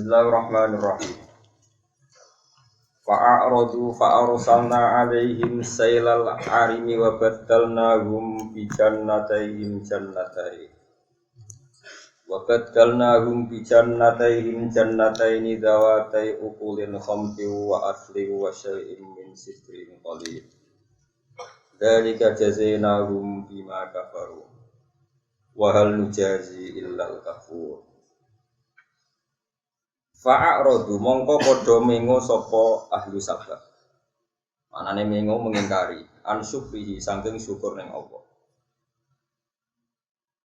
Bismillahirrahmanirrahim. Fa'aradu fa'arsalna 'alaihim sailal 'arimi wa baddalnahum bi jannatayhim jannataini dzawatai ukulin khamti wa asli wa syai'in min sidrin qalil. Dzalika jazainahum bima kafaru. Wa hal nujazi illal kafur. Fa'aradu mongko padha mengo sapa ahli sabar. Manane mengo mengingkari an syukrihi saking syukur ning Allah.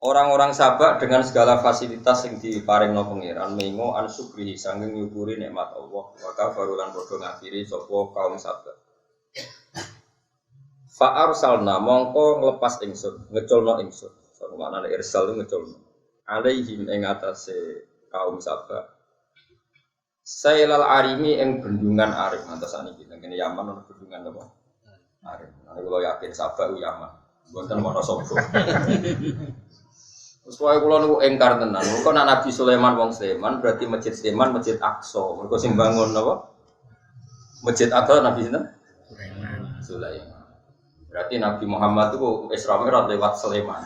Orang-orang sabar dengan segala fasilitas yang diparingno pangeran mengo an syukrihi saking nyukuri nikmat Allah. Wa kafaru lan padha ngafiri sapa kaum sabar. Fa'arsalna mongko nglepas ingsun, ngeculno ingsun. Sapa manane irsal ngeculno. Alaihim ing atase kaum sabar. Sailal arimi ing bendungan arim ngantos saniki teng kene Yaman ana bendungan apa? Arim. Nek kula yakin Sabak ku Yaman. Mboten Wonosobo. Terus wae kula niku engkar tenan. Kok nek Nabi Sulaiman wong Sleman berarti Masjid Sleman Masjid Aqsa. Mergo sing bangun apa? Masjid Aqsa Nabi sinten? Sulaiman. Berarti Nabi Muhammad itu Isra Mi'raj lewat Sleman.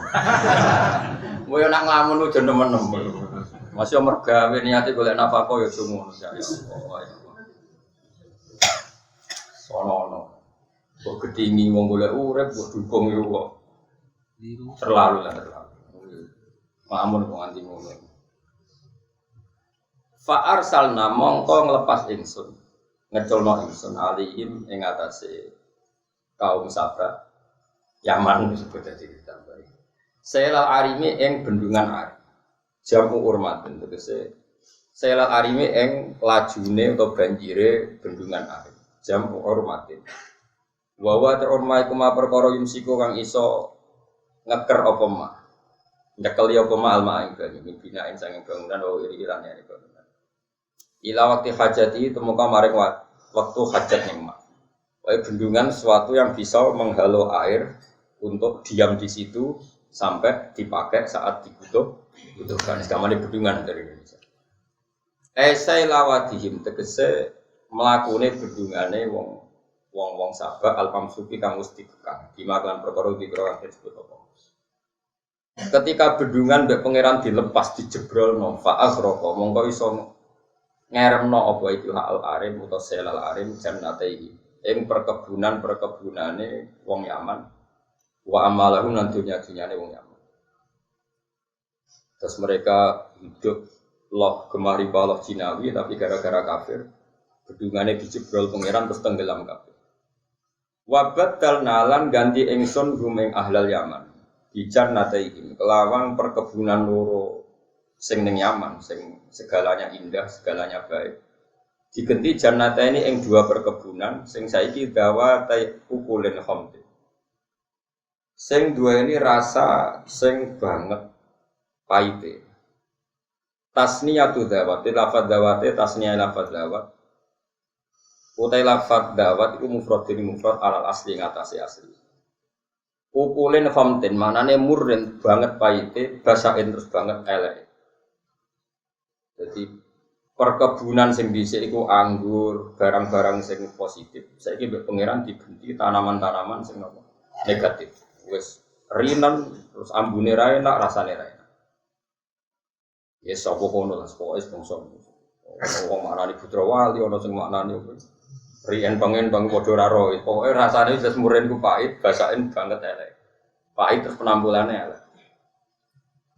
Kowe nek nglamun ku jeneng nemen. Masih mergawe niate golek nafkah ya aja ngono ya. Sono. Kok gedhingi wong golek urip kok dukung yo kok. Terlalu. Mamun kok nganti ngono. Fa arsalna mongko nglepas ingsun. Ngeculno ingsun alihim ing atase kaum Sabak. Yaman disebut dadi ditambahi. Sailal arimi ing bendungan Arim. Jamu urmatin tegese sailal arimi ing lajune utawa banjire bendungan Arim. Jamu urmatin. Wa terormai kuma perkara yumsiku kang iso ngeker apa ma. Nyekeli apa ma alma ing banyu binain sanging bangunan wa iri-irane ing bangunan. Ila waktu hajati temuka maring waktu hajat ning ma. Wae bendungan sesuatu yang bisa menghalau air untuk diam di situ sampai dipakai saat dibutuhkan. Sekarang ini bendungan dari Indonesia. Esai lawadihim tegese melakune bendungane wong Sabak al-Mamsuki kang mesti kekang. Dimakan perkara dikira disebut apa. Ketika bendungan mbek pangeran dilepas dijebrolno fa aghraqa mongko iso ngeremno apa itu al-arim utawa selal arim jannataihi ing perkebunane wong Yaman. Wa amalahum lan dunya-dunyane wong Yaman. Terus mereka hidup loh gemari baloh Cinawi tapi gara-gara kafir bendungane dijebrol pangeran terus tenggelam kabeh. Wa baddal nalan ganti ingsun rumeng ahlal Yaman. Dijan nataihim kelawan perkebunan loro sing ning Yaman sing segalanya indah, segalanya baik. Digenti jannata ini ing dua perkebunan sing saiki dawa tai ukulin khamti. Sing dua ini rasa sing banget paite. Tasniyatu dawat, lafadz dawate tasniyah lafadz dawat. Utai lafadz dawat iku mufrad dene mufrad alal asli ngatasi asli. Ukulin khamtin manane murren banget paite, basain terus banget elek. Jadi perkebunan sing dhisik iku anggur, barang-barang sing positif. Saiki mbek pangeran digenti tanaman-tanaman sing negatif. Wes rinan terus ambune ra enak rasane ra enak. Ya sapa kono lah pokoke bangsa. Wong maknani putra wali ana sing maknani riyen pengen bang padha ra ro. Pokoke rasane wis muren ku pahit, basain banget elek. Pahit terus penampilane elek.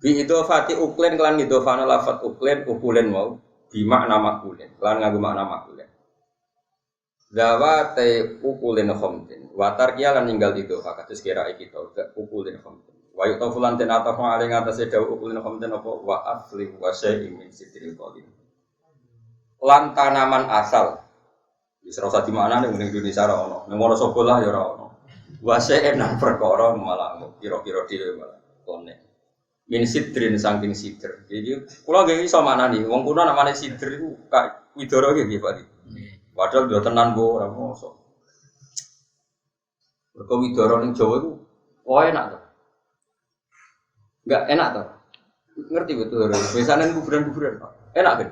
Bi idofati uklen kelan idofana lafat uklen ukulen mau bi makna makulen. Lan nganggo makna makulen. Dawate ukulin khamtin watar kia lan ninggal itu kados kira iki to ukulin khamtin wa yutafulan ten ataf aling atase dawu ukulin khamtin apa wa asli wa syai'in min sidril qalil lan tanaman asal wis ora usah dimaknani ning Indonesia ora ono ning Wonosobo lah ya ora ono wa syai'in nang perkara malah kira-kira dhewe malah konek min sidrin saking sidr jadi kula nggih iso maknani wong kuno namane sidr iku Kak Widoro nggih Pak. Padahal dia tenan bu, orang mosok. Berkewidoro ning Jawa itu, enak tuh. Enggak enak tuh. Ngerti betul. Biasanya kuburan-kuburan, enak kan?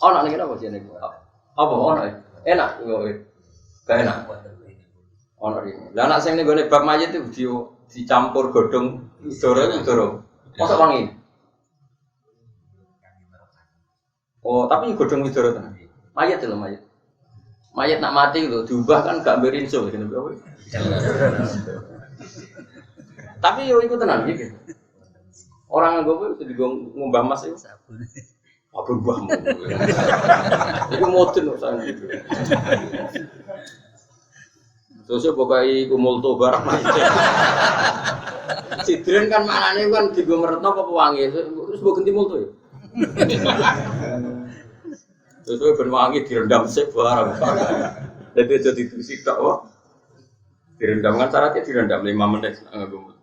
Ono ning apa sih ning? Apa ono? Enak kok. Gak enak. Ono iki. Lah anak sing ning gone bab mayit itu dicampur godhong udara. Mosok wangi. Oh, tapi godhong udara tenan. Mayit lho mayit. Mayit nak mati lho diubah kan gak berinso ngene apa. Tapi yo iku tenan iki. Orang nggo itu ngombah mas itu sabun. Sabun mbahmu. Iku modern kok saya gitu. Terus pokoke iku multo barang mas. Sidren kan maknane kan digo meretno apa wangi. Terus mbok ganti multo ya. Terus ben wangi direndam sik barang. Dadi aja ditusi tok wae. Direndam kan syaratnya direndam 5 menit nganggo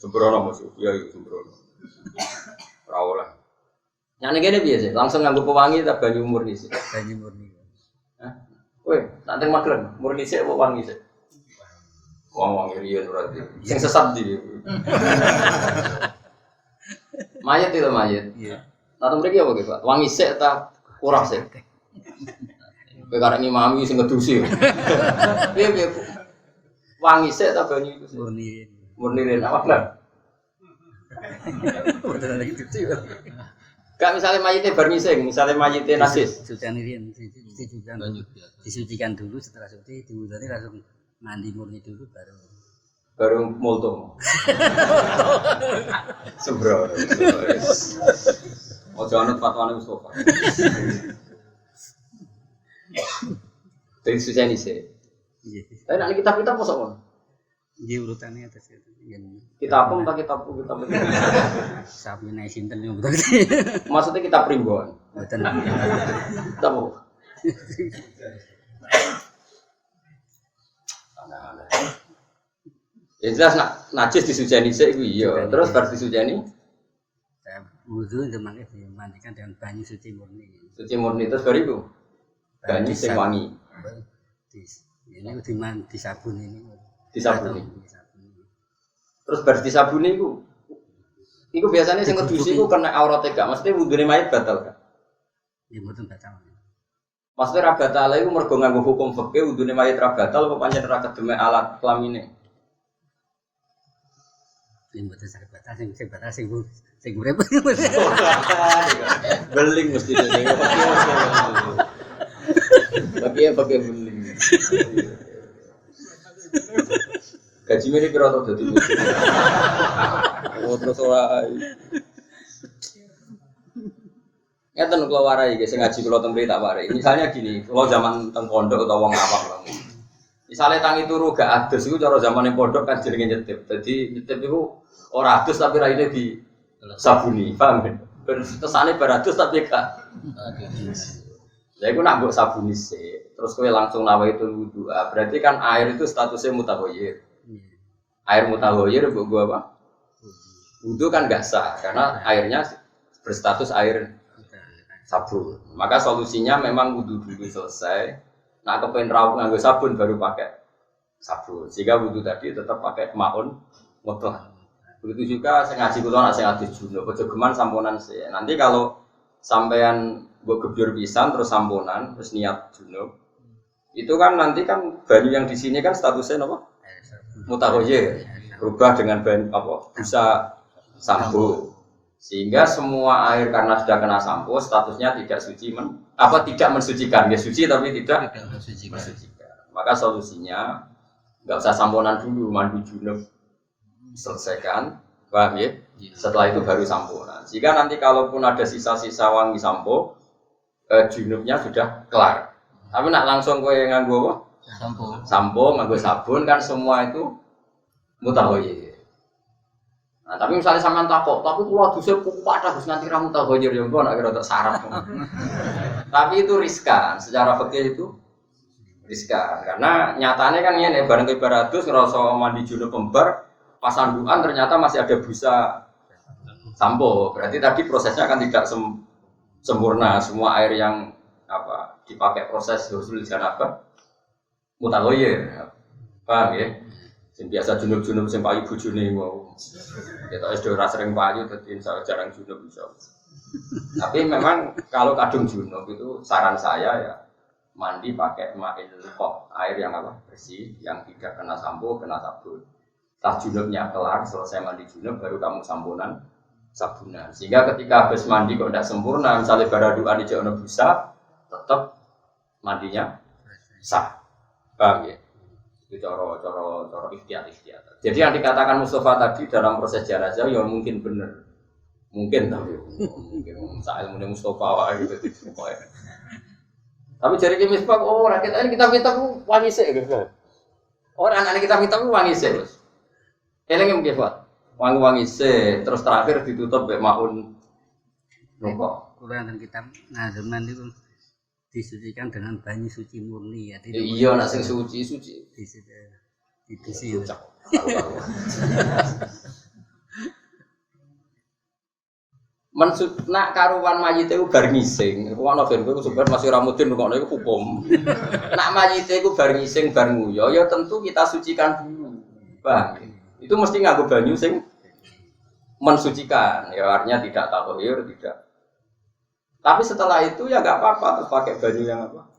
sembrono Mas. Ya iku sembrono. Ora oleh. Nyane kene piye sih? Langsung nganggo pewangi ta banyu murni sih? Banyu murni. Hah? Kowe tak teng magelang, murni sik apa wangi sik? Wong riyen ora iki. Sing sesat iki. Mayit itu mayit. Iya. Nah, mriki apa, Pak? Wangi sik ta ora sik? Kowe karek ngimami sing ngedusi. Piye wangi sik ta banyu iku? Murni. Murni ren awak lah. Udah lagi cuci. Gak misalnya mayitnya bar ngising, misalnya mayitnya najis. Sucian ini disucikan dulu, setelah suci diwudani langsung mandi murni dulu baru multo. Sembro. Ojo anut fatwane Mustofa. Dari sucian sih. Iya. Tapi nanti kitab-kitab kok sok. Iya urutannya atas itu. Kita apa entah kita Sapi naik sinten yang betul. Maksudnya kita primbon. Betul. Kita apa? Aneh-aneh. Yang jelas najis disuciani sik iku iya. Terus bar disuciani wudu demangke dimandikan dengan banyu suci murni. Suci murni terus bar iku banyu sing wangi. Ini di sabun ini. Disabuni. Terus bar disabuni iku biasanya sing ngedusi iku kena aurate gak, mesti wudune mayit batal kan? Ya mboten batal. Maksudnya ra batal iku mergo nganggo hukum fikih wudune mayit ra batal apa pancen ra kedemek alat kelamine. Yen mboten saged batal sing batal sing urip. Beling mesti dene. Pakai beling. Gaji mirip kira tau dadi lucu. Oh terus wae. Ngeten kula warai iki sing ngaji kula teng tak warai. Misalnya gini, kula zaman teng pondok utawa wong awam lah. Misale tangi turu gak adus iku cara zamane pondok kan jenenge nyetip. Dadi nyetip iku ora adus tapi raine di sabuni, paham kan? Tesane bar adus tapi gak adus. Lah iku nak mbok sabuni sik, terus kowe langsung nawaitu wudu. Berarti kan air itu statusnya mutaghayyir. Air mutaghayyir mbok gua apa? Wudu kan enggak sah karena airnya berstatus air sabun. Maka solusinya memang wudu dulu selesai. Nah, kepen rawuh nganggo sabun baru pakai sabun. Sehingga wudu tadi tetap pakai maun mutlak. Begitu juga sing ngaji kula nek sing adus junub, aja geman samponan sih. Nanti kalau sampean mbok gebyur pisan terus samponan terus niat junub. Itu kan nanti kan banyu yang di sini kan statusnya apa? Mutaghayyir. Berubah dengan banyu apa? Busa sampo. Sehingga semua air karena sudah kena sampo statusnya tidak suci tidak mensucikan. Ya suci tapi tidak mensucikan. Maka solusinya enggak usah samponan dulu, mandi junub selesaikan, paham ya? Setelah itu baru samponan. Jika nanti kalaupun ada sisa-sisa wangi sampo, junubnya sudah kelar. Tapi nak langsung kowe nganggo apa? Sampo nganggo sabun kan semua itu mutaghayyir. Nah, tapi misalnya sampean takok, tapi kula duse kuwadah Gus nganti ra mutaghayyir ya engko nak kira tak sarap. Tapi itu riskan, secara fikih itu riskan karena nyatane kan ngene bareng ke baratus ngrasa mandi junub pembar pas sandukan ternyata masih ada busa sampo. Berarti tadi prosesnya kan tidak sempurna. Semua air yang dipakai proses husul janabah mutaghayyir. Paham ya? Sing biasa junub-junub sing payu bojone mau. Kita wis ora sering payu dadi jarang junub insyaallah. Tapi memang kalau kadung junub itu saran saya ya mandi pakai ma'il kok, air yang apa bersih, yang tidak kena sampo, kena sabun. Setelah junubnya kelar, selesai mandi junub baru kamu samponan sabunan. Sehingga ketika habis mandi kok tidak sempurna, misalnya baraduan di jono busa, tetap mandinya sah. Paham ya? Itu coro ikhtiar. Jadi yang dikatakan Mustafa tadi dalam proses jenazah ya mungkin benar. Mungkin tapi mungkin saya ilmu Mustafa wah gitu. Tapi jadi Misbah, oh rakyat ini kita minta wangi sih gitu. Orang anak kita minta wangi sih. Eleng mungkin buat wangi sih. Terus terakhir ditutup be maun nopo. Kurang dan kita ngazeman itu disucikan dengan banyu suci murni ya. Iya nak sing suci. Disuci. Nak karuan mayit itu bar ngising. Iku ana ben kowe sebenarnya masih ramudin ngono iku hukum. Nak mayit itu bar ngising bar nguyo ya tentu kita sucikan dulu. Bang. Itu mesti nganggo banyu sing mensucikan. Ya artinya tidak tathir, tidak. Tapi setelah itu ya enggak apa-apa terus pakai banyu yang apa?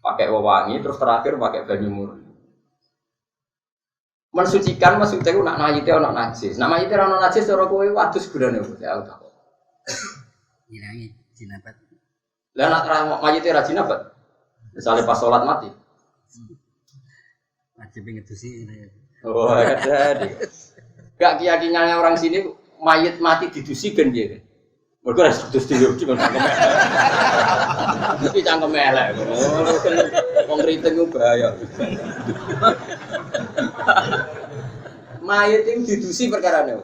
Pakai wewangi terus terakhir pakai banyu murni. Mensucikan maksudnya itu nak mayite ana najis. Nak mayite ana najis cara kowe wadus gunane opo ya udah. Ngilangi jinabat. Lah nak mayite ra jinabat. Misalnya pas salat mati. Wajib ngedusi. Oh, ada. Gak keyakinannya orang sini mayit mati didusi ben piye. Mergo ora sedus dhewe cuma cangkem. Iki cangkem elek. Wong kriting ku bahaya. Mayit itu didusi perkarane.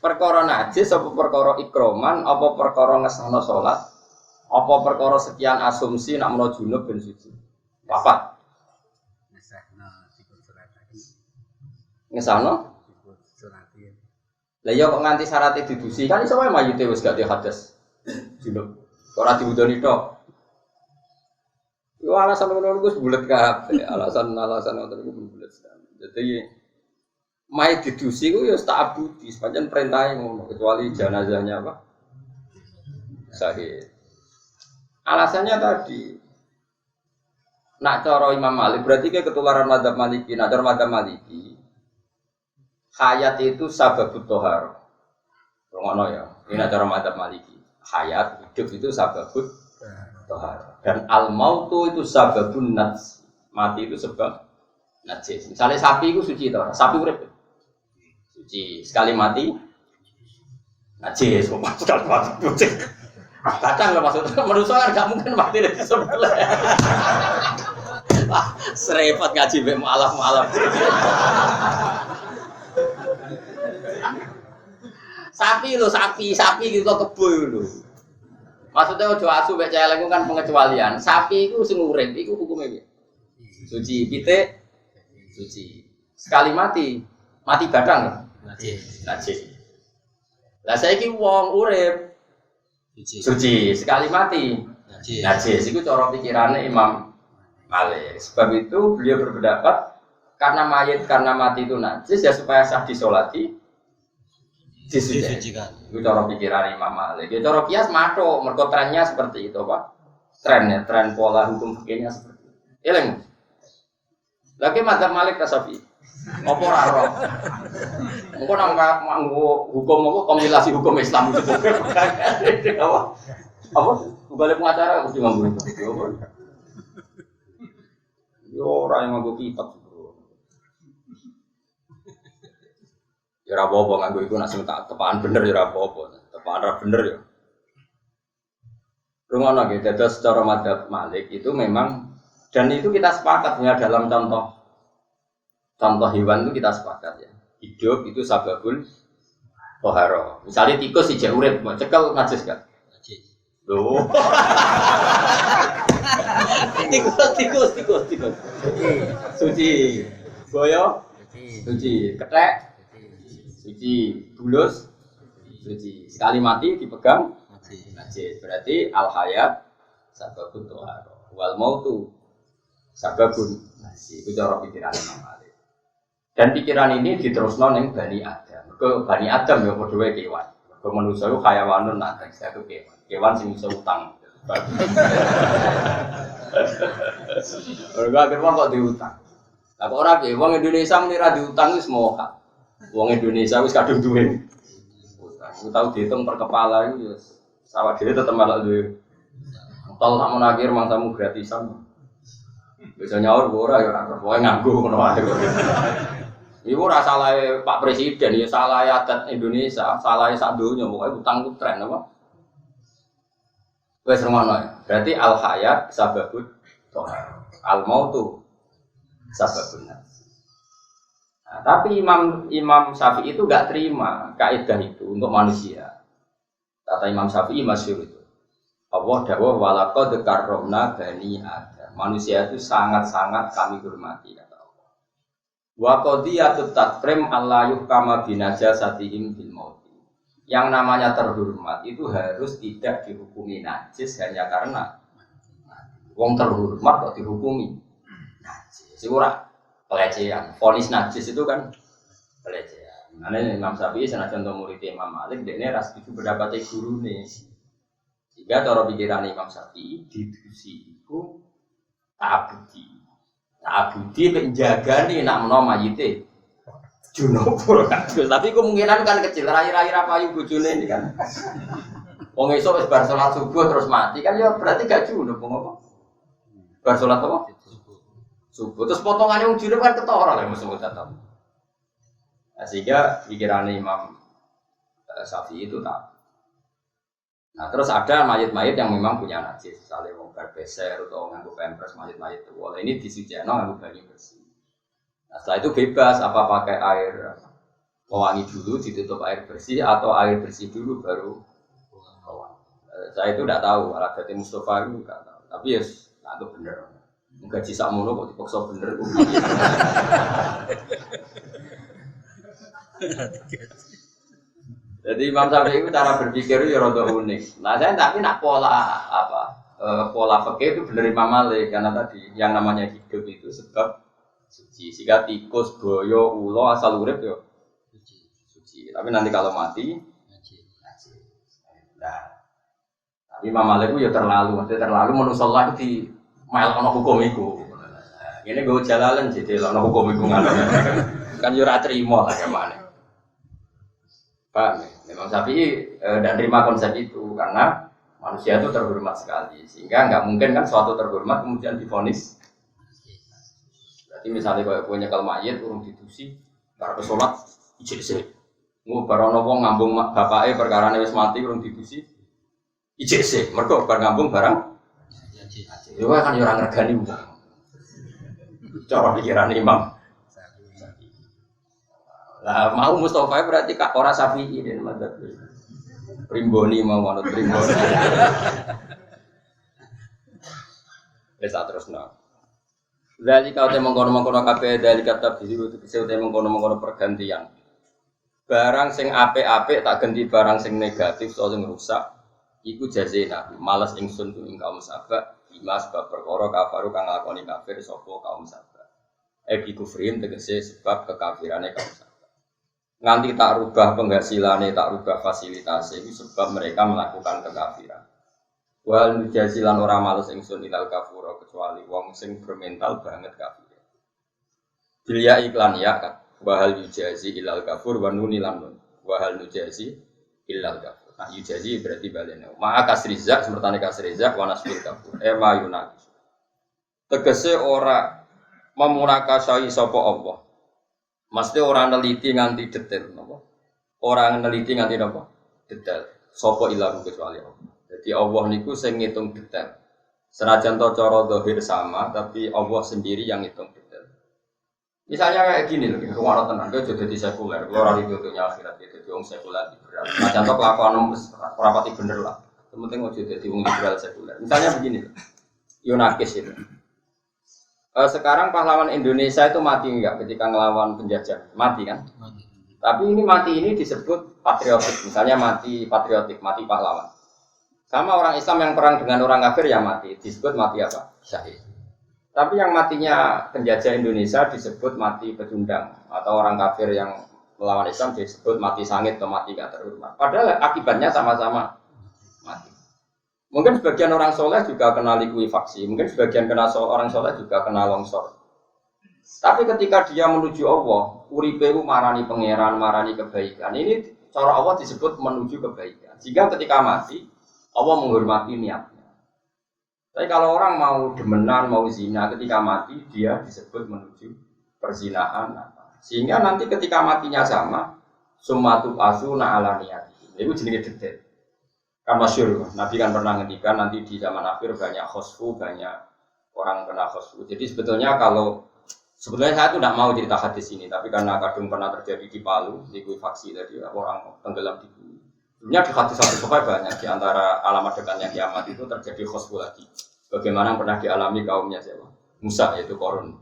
Perkara najis apa perkara ikroman apa perkara ngesana salat apa perkara sekian asumsi nak menawa junub ben suci. Papat. Ngesana lah ya kok nganti syaratnya didusi kan iso wae mayite wis gak dihadas junub. Ora diwudoni tok. Yo alasan ngono iku bulet kabeh, alasan ngoten iku bulet sekali. Jadi mayit didusi ku ya tak abudi, sepanjang perintahnya ngono kecuali jenazahnya apa? Sahih. Alasannya tadi nak cara Imam Malik berarti ke ketularan madzhab Maliki, nak cara madzhab Maliki hayat itu sababut thahar. Ngono ya. Ini nak cara madzhab Maliki. Hayat hidup itu sababut thahar. Dan al-mautu itu sababun najis. Mati itu sebab najis. Misalnya sapi itu suci toh. Sapi urip. Suci. Sekali mati najis. Sekali mati suci. Kadang lah maksudnya manusia kan enggak mungkin mati dari sebelah. Serepot ngaji mbek mualaf. Sapi gitu kebo lho. Maksudnya ojo asu mek celeng kan pengecualian. Sapi iku sing urip iku hukume piye? Suci, pitik suci. Sekali mati badang najis. Lah saiki wong urip suci, sekali mati najis. Iku cara pikirane Imam Malik. Sebab itu beliau berpendapat karena mati itu najis ya supaya sah disolati disucikan. Itu cara pikiran Imam Malik. Ya cara kias matok, mergo trennya seperti itu, Pak. Tren pola hukum fikihnya seperti itu. Eleng. Lagi madzhab Malik ta Syafi'i. Apa ora ora? Engko nang nganggo hukum apa kompilasi hukum Islam itu. Apa? Balik pengacara mesti nganggo itu. Yo ora yang nganggo kitab. Ya ora apa-apa nganggo iku nek sing tak tepaan bener ya ora apa-apa. Tepaan ra bener ya. Rungono nggih, dados secara madzhab Malik itu memang dan itu kita sepakat ya dalam contoh hewan itu kita sepakat ya. Hidup itu sababul toharo. Misalnya tikus ijek urip, mau cekel najis kan? Najis. Loh. tikus. Suci. Boyo? Suci. Ketek? Suci. Bulus? Suci. Sekali mati dipegang? Najis. Berarti al-hayat sababun toharo. Wal mautu sababun najis. Itu cara pikiran Imam Malik. Dan pikiran ini diterusno ning Bani Adam. Ke Bani Adam ya padha wae kewan. Ke manusa ku hayawanun nak saya ku kewan. Kewan sing iso utang. Ora akhirnya kok diutang. Lah kok ora piye wong Indonesia muni ra diutang wis moha. Wong Indonesia wis kadung duwe. Utang tau dihitung per kepala iku ya awak dhewe tetep malah duwe. Tol tak mun akhir mangsamu gratisan. Bisa nyaur ora ya ora pokoke nganggo ngono wae. Iku ora salahe Pak Presiden ya salahe adat Indonesia, salahe sak donya pokoke utang ku tren apa. Wes rumono. Berarti al hayat sababut tohar. Al mautu sababun. Nah, tapi Imam Syafi'i itu enggak terima kaidah itu untuk manusia. Kata Imam Syafi'i masyhur itu. Allah dawuh walaqad karramna bani Adam. Manusia itu sangat-sangat kami hormati kata Allah. Wa qadiyatut takrim alla yuhkama binajasatihim bil maut. Yang namanya terhormat itu harus tidak dihukumi najis hanya karena wong terhormat kok dihukumi najis. Ora pelecehan. Vonis najis itu kan pelecehan. Mane Imam Syafi'i senajan to murid Imam Malik dekne ra setuju pendapat gurune. Sehingga cara pikiran Imam Syafi'i didusi iku ta'abudi. Ta'abudi menjagani nak menawa mayite junubur kan. Tapi kemungkinan kan kecil, rai-rai payu bojone ini kan. Wong esuk wis bar salat subuh terus mati kan ya berarti gak junub apa? Bar salat apa? Subuh. Terus potongane wong junub kan ketara lho mesti tetep. Nah, sehingga pikiran Imam Syafi'i itu tak. Nah, terus ada mayit-mayit yang memang punya najis, misalnya wong berbeser atau nganggo pampers mayit-mayit itu. Oleh ini disucikan nganggo banyu bersih. Nah, setelah itu bebas apa pakai air pewangi dulu ditutup air bersih atau air bersih dulu baru pewangi. Saya itu tidak tahu, Al-Ghazali Mustafa itu tidak tahu. Tapi ya, nah, itu benar. Gaji sakmono kok dipaksa bener. Jadi Imam Syafi'i itu cara berpikir itu rada unik. Nah, saya tapi nak pola pola fikih itu benar Imam Malik karena tadi yang namanya hidup itu sebab suci. Sehingga tikus, boyo, ulo asal urip yo suci. Tapi nanti kalau mati najis. Nah, tapi Imam Malik itu ya terlalu, maksudnya terlalu manusia Allah di mail ono hukum iku. Ini gue jalalan jadi ono hukum iku ngono. Kan yo ora trimo lah gimana. Pak, memang Syafi'i dan terima konsep itu karena manusia itu terhormat sekali sehingga nggak mungkin kan suatu terhormat kemudian divonis. Berarti misalnya kalau punya kalau mayit urung didusi, para pesolat ijek sih. Mau barono wong ngambung bapake perkarane wis mati urung didusi, ijek sih. Mergo bar ngambung barang. Ya kan orang regani wong. Cara pikiran Imam. Lah mau Mustafa berarti kak ora Syafi'i den madzhab. Primboni mau manut primboni. Wis terusno. Dari kau temong kono kabeh dari kata biru itu bisa temong kono pergantian. Barang sing apik-apik tak ganti barang sing negatif soal sing rusak. Iku jazina. Malas ingsun tu ing kaum sabak. Imas bab perkara kafaru kang lakoni kafir sapa kaum sabak. Ebi kufrim tegese sebab kekafirane kaum sabak. Nganti tak rubah penghasilannya, tak rubah fasilitasnya itu sebab mereka melakukan kekafiran. Wal nujazilan orang males ingsun ilal kafura kecuali wong sing bermental banget kafir. Bilya iklan ya kan. Wahal yujazi ilal kafur wa nunilan nun. Wahal nujazi ilal kafur. Nah yujazi berarti balene. Maka kasrizak semertane kasrizak wa nasbil kafur. Ma yunaqis. Tegese ora memurakasai sapa Allah. Mesti orang neliti nganti detail, napa? Orang neliti nganti napa? Detail. Sopo ilahu kecuali Allah. Jadi Allah niku sing ngitung detail. Senajan to cara zahir sama, tapi Allah sendiri yang ngitung detail. Misalnya kayak gini loh, rumah tenan, dia jadi sekuler, kalau orang itu akhirat itu jadi orang sekuler liberal. Senajan to kelakuan ora pati bener lah. Penting mau jadi orang liberal sekuler. Misalnya begini loh, Yunakis itu. Sekarang pahlawan Indonesia itu mati enggak ketika ngelawan penjajah? Mati kan? Mati. Tapi ini mati ini disebut patriotik. Misalnya mati patriotik, mati pahlawan. Sama orang Islam yang perang dengan orang kafir ya mati. Disebut mati apa? Syahid. Tapi yang matinya penjajah Indonesia disebut mati pecundang, atau orang kafir yang melawan Islam disebut mati sangit atau mati gak terhormat. Padahal akibatnya sama-sama mati. Mungkin sebagian orang soleh juga kena likuifaksi, mungkin sebagian orang soleh juga kena longsor. Tapi ketika dia menuju Allah, uripe marani pangeran, marani kebaikan. Ini cara Allah disebut menuju kebaikan. Jika ketika mati, Allah menghormati niatnya. Tapi kalau orang mau demenan, mau zina, ketika mati dia disebut menuju perzinahan. Sehingga nanti ketika matinya sama, summatu asuna ala niyati. Itu jenis detail. Kan masyhur, Nabi kan pernah ngendikan nanti di zaman akhir banyak khosfu, banyak orang kena khosfu. Jadi sebetulnya saya tuh tidak mau cerita hadis ini, tapi karena kadang pernah terjadi di Palu, di likuifaksi tadi orang tenggelam di bumi. Sebenarnya di hadis-hadis banyak di antara alamat dekatnya kiamat itu terjadi khosfu lagi. Bagaimana pernah dialami kaumnya siapa? Musa, yaitu Korun.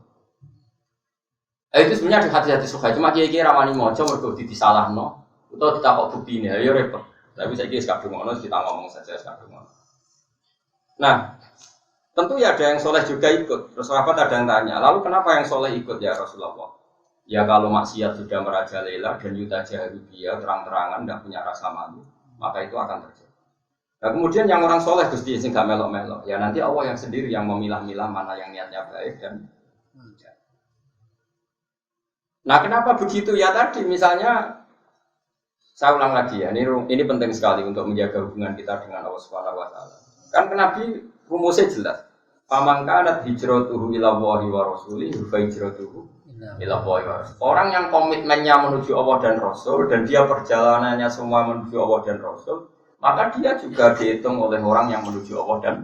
Itu sebenarnya di hadis-hadis suka, cuma kira-kira rawani mojo mergo disalahno, atau ditakok buktine, ya repot. Tapi saya kira sekadung ngono, kita ngomong saja sekadung ngono. Nah, tentu ya ada yang soleh juga ikut. Terus sahabat ada yang tanya, lalu kenapa yang soleh ikut ya Rasulullah? Ya kalau maksiat sudah merajalela dan yuta jaharubiyah terang-terangan tidak punya rasa malu, maka itu akan terjadi. Nah kemudian yang orang soleh Gusti sing gak melok-melok, ya nanti Allah yang sendiri yang memilah-milah mana yang niatnya baik dan tidak. Nah kenapa begitu ya tadi misalnya saya ulang lagi ya, ini penting sekali untuk menjaga hubungan kita dengan Allah Subhanahu wa taala. Kan Nabi rumusnya jelas. Faman kanat hijratuhu ila Allahi wa rasulihi fa hijratuhu ila Allahi wa rasulihi. Orang yang komitmennya menuju Allah dan Rasul dan dia perjalanannya semua menuju Allah dan Rasul, maka dia juga dihitung oleh orang yang menuju Allah dan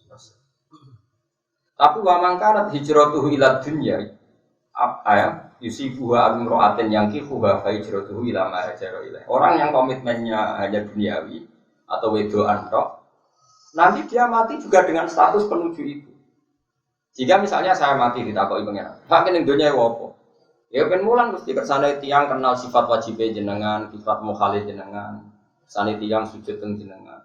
Rasul. Tapi faman kanat hijratuhu ila dunya yusibuha amro'atin yang kifuha fa hijratuhu ila ma hajara ilaih. Orang yang komitmennya hanya duniawi atau wedoan tok, nanti dia mati juga dengan status penuju itu. Jika misalnya saya mati ditakoki pengen, hak ning dunya apa? Ya ben mulang mesti kersane tiyang kenal sifat wajib jenengan, sifat mukhalif jenengan, sane tiyang sujud teng jenengan.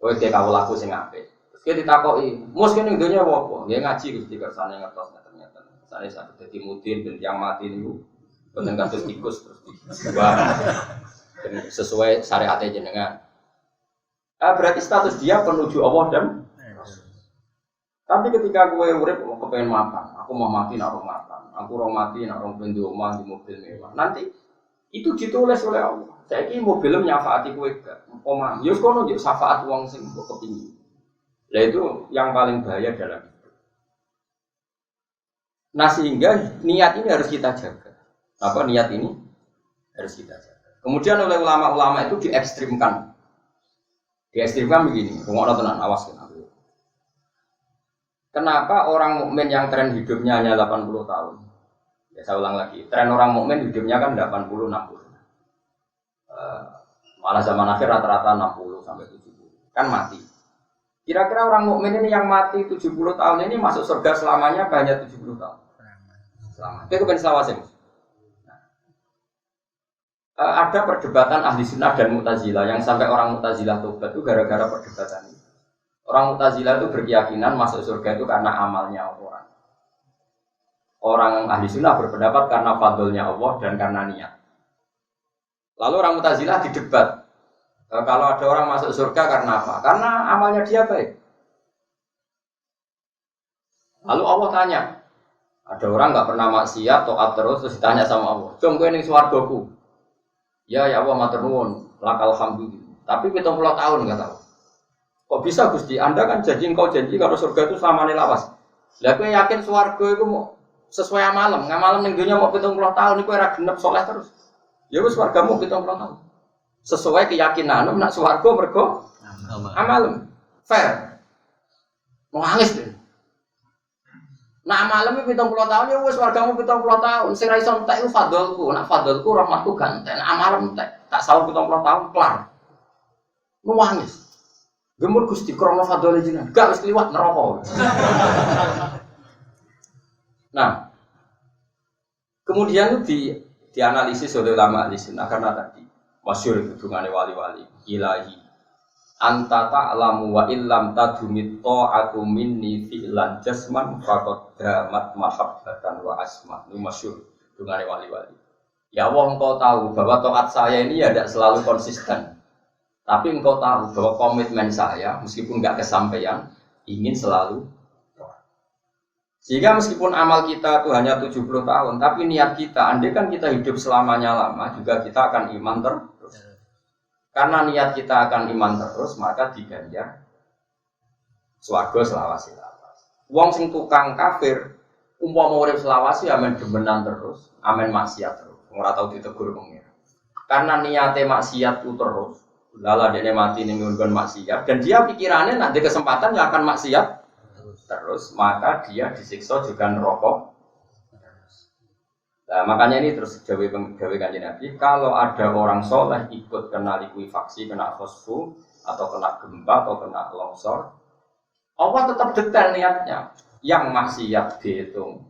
Kowe dhek kawulaku sing apik. Terus dia ditakoki, "Mus ning dunya apa?" Nggih ngaji Gusti kersane ngertos ternyata. Saya sakit jadi mutin dan yang mati niku boten kados tikus terus sesuai syariat jenengan. Berarti status dia penuju Allah dan tapi ketika gue urip kepengen makan, aku mau mati nak makan, aku mau mati nak di rumah di mobil mewah. Nanti itu ditulis oleh Allah. Saya ini mobilnya nyafaati gue gak, omah. Yus kono juk syafaat uang sing mbok kepingin. Lah itu yang paling bahaya dalam hidup. Nah sehingga niat ini harus kita jaga. Apa niat ini harus kita jaga. Kemudian oleh ulama-ulama itu diekstrimkan. Diekstrimkan begini, rungokno tenan, awas kan. Kenapa orang mukmin yang tren hidupnya hanya 80 tahun? Ya saya ulang lagi, tren orang mukmin hidupnya kan 80 60. Malah zaman akhir rata-rata 60 sampai 70. Kan mati. Kira-kira orang mukmin ini yang mati 70 tahun ini masuk surga selamanya hanya 70 tahun. Selama. Itu kan selawasnya. Ada perdebatan ahli sunnah dan mu'tazilah yang sampai orang mu'tazilah tobat itu gara-gara perdebatan ini. Orang mu'tazilah itu berkeyakinan masuk surga itu karena amalnya orang. Orang ahli sunnah berpendapat karena fadlnya Allah dan karena niat. Lalu orang mu'tazilah didebat. Kalau ada orang masuk surga karena apa? Karena amalnya dia baik. Lalu Allah tanya, ada orang nggak pernah maksiat, taat terus ditanya sama Allah, "Jom kowe ning swargaku." Ya Allah matur nuwun, lakal hamdu. Tapi 70 tahun enggak tahu. Kok bisa Gusti? Anda kan engkau janji kalau surga itu selamane lawas. Lah kowe yakin swarga iku mau sesuai amalem, ngamalem ning donya mau 70 tahun iku ora genep saleh terus. Ya wis swargamu 70 tahun. Sesuai keyakinanmu nak swarga mergo amalem. Fair. Mau nangis deh. Nah malam itu 70 tahun ya wis wargamu 70 tahun. Sing ra iso entek ku fadlku, nak fadlku rahmatku ganten. Nak amalem entek, tak sahur 70 tahun kelar. Nuwangis. Gemur Gusti krana fadle jenengan. Gak wis kliwat neraka. Nah, kemudian itu dianalisis oleh ulama ahli sunnah karena tadi masyhur hubungannya wali-wali ilahi anta ta'lamu wa illam tadumit ta'atu minni fi'lan jasman faqad damat mahabbatan wa asma. Ini masyhur dungane wali-wali. Ya Allah, engkau tahu bahwa taat saya ini ya tidak selalu konsisten. Tapi engkau tahu bahwa komitmen saya meskipun enggak kesampaian ingin selalu. Sehingga meskipun amal kita itu hanya 70 tahun, tapi niat kita, andai kan kita hidup selamanya lama, juga kita akan iman terus. Karena niat kita akan iman terus, maka diganjar swarga selawasi-lawas. Wong sing tukang kafir, umpama urip selawasi amen demenan terus, amen maksiat terus. Ora tau ditegur pengira. Karena niate maksiat itu terus, lala dene mati ning nggon maksiat dan dia pikirannya nanti kesempatan yang akan maksiat terus, maka dia disiksa juga neraka. Nah, makanya ini terus gawe kanjeng Nabi, kalau ada orang soleh ikut kena likuifaksi, kena khosfu, atau kena gempa, atau kena longsor, Allah tetap detail niatnya. Yang maksiat dihitung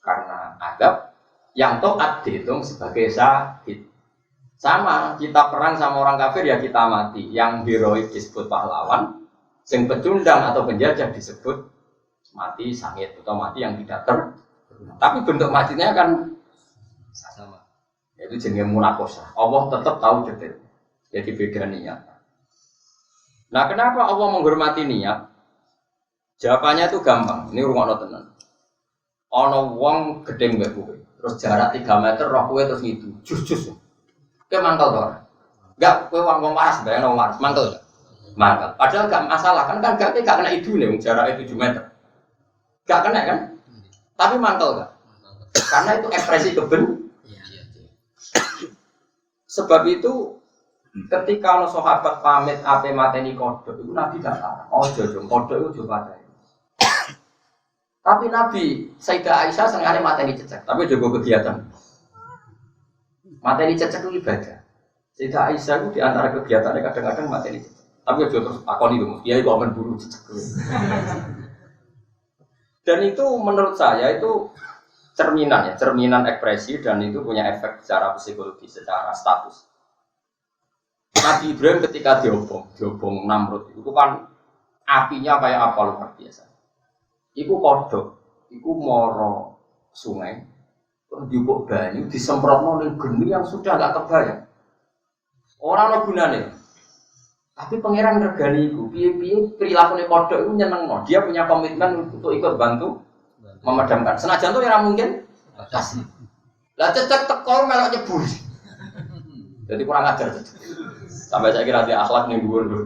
karena adab, yang taat dihitung sebagai syahid. Sama, kita perang sama orang kafir ya kita mati. Yang heroik disebut pahlawan, yang pecundang atau penjajah disebut mati sangit atau mati yang tidak tapi bentuk matinya kan sama, yaitu jenis munakosah. Allah tetap tahu detail, jadi beda niat. Nah, kenapa Allah menghormati niat? Jawabannya itu gampang. Ini rumah tenan. Ono wong gedeng mbek kowe, terus jarak 3 meter roh kowe terus ngidu, jus. Kowe mangkel to ora? Enggak, kowe wong waras, bayang wong waras, mangkel. Mangkel. Padahal gak masalah, kan gak kena idune wong jaraknya 7 meter. Gak kena kan? Tapi mantel gak? Karena itu ekspresi Sebab itu ketika ono sahabat pamit ape mateni kodok itu Nabi gak larang. Oh jojo, kodok itu coba pateni. Tapi Nabi Sayyidah Aisyah sengaja mateni cecek, tapi juga kegiatan. Mateni cecek itu ibadah. Sayyidah Aisyah itu di antara kegiatannya kadang-kadang mateni cecek. Tapi juga terus akoni itu, dia itu akan buru cecek. Dan itu menurut saya itu cerminan ekspresi dan itu punya efek secara psikologi, secara status. Nabi Ibrahim ketika diobong Namrud itu kan apinya kayak apa luar biasa. Iku kodok, iku moro sungai, terus diubuk banyu, disemprotno ning geni yang sudah gak kebayang. Orang ono gunane. Tapi pangeran regani itu, piye-piye perilaku kodok itu nyenengno. Dia punya komitmen untuk ikut bantu memadamkan. Senajan itu ya mungkin kasih. Lah cecek teko melok nyebur. Jadi kurang ajar cecek. Sampai saya kira dia akhlak ning dhuwur lho.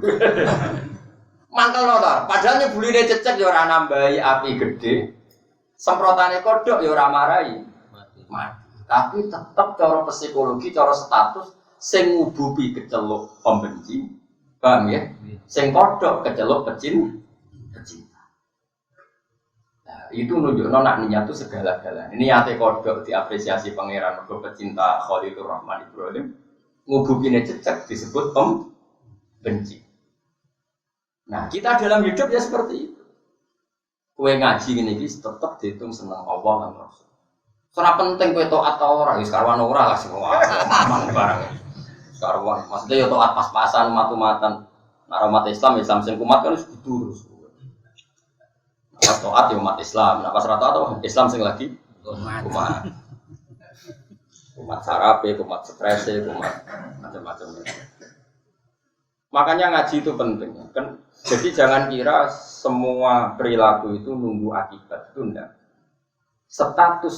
Mantel lho ta. Padahal nyebuline cecek ya ora nambahi api gede. Semprotane kodok ya ora marahi. Mati. Tapi tetap cara psikologi, cara status sing ngububi keceluk pembenci. Paham ya? Sing kodok kecelok pecinta. Nah, itu nunjukno nak niat itu segala-galanya. Niate kodok diapresiasi pangeran mergo pecinta Khalilur Rahman Ibrahim. Ngububine cecek disebut pembenci. Nah, kita dalam hidup ya seperti itu. Kowe ngaji ngene iki tetep dihitung seneng Allah lan Rasul. Ora penting kowe taat ta ora, wis karwan ora lah semua. Aman barang. Karwan, maksudnya ya taat pas-pasan, matu-matan. Nah, umat Islam sing kumat kan wis kudu terus. Pas taat ya umat Islam, nah pas rata atau Islam sing lagi kumat. Kumat sarape, kumat strese, kumat macam-macam. Makanya ngaji itu penting. Kan jadi jangan kira semua perilaku itu nunggu akibat, itu enggak. Status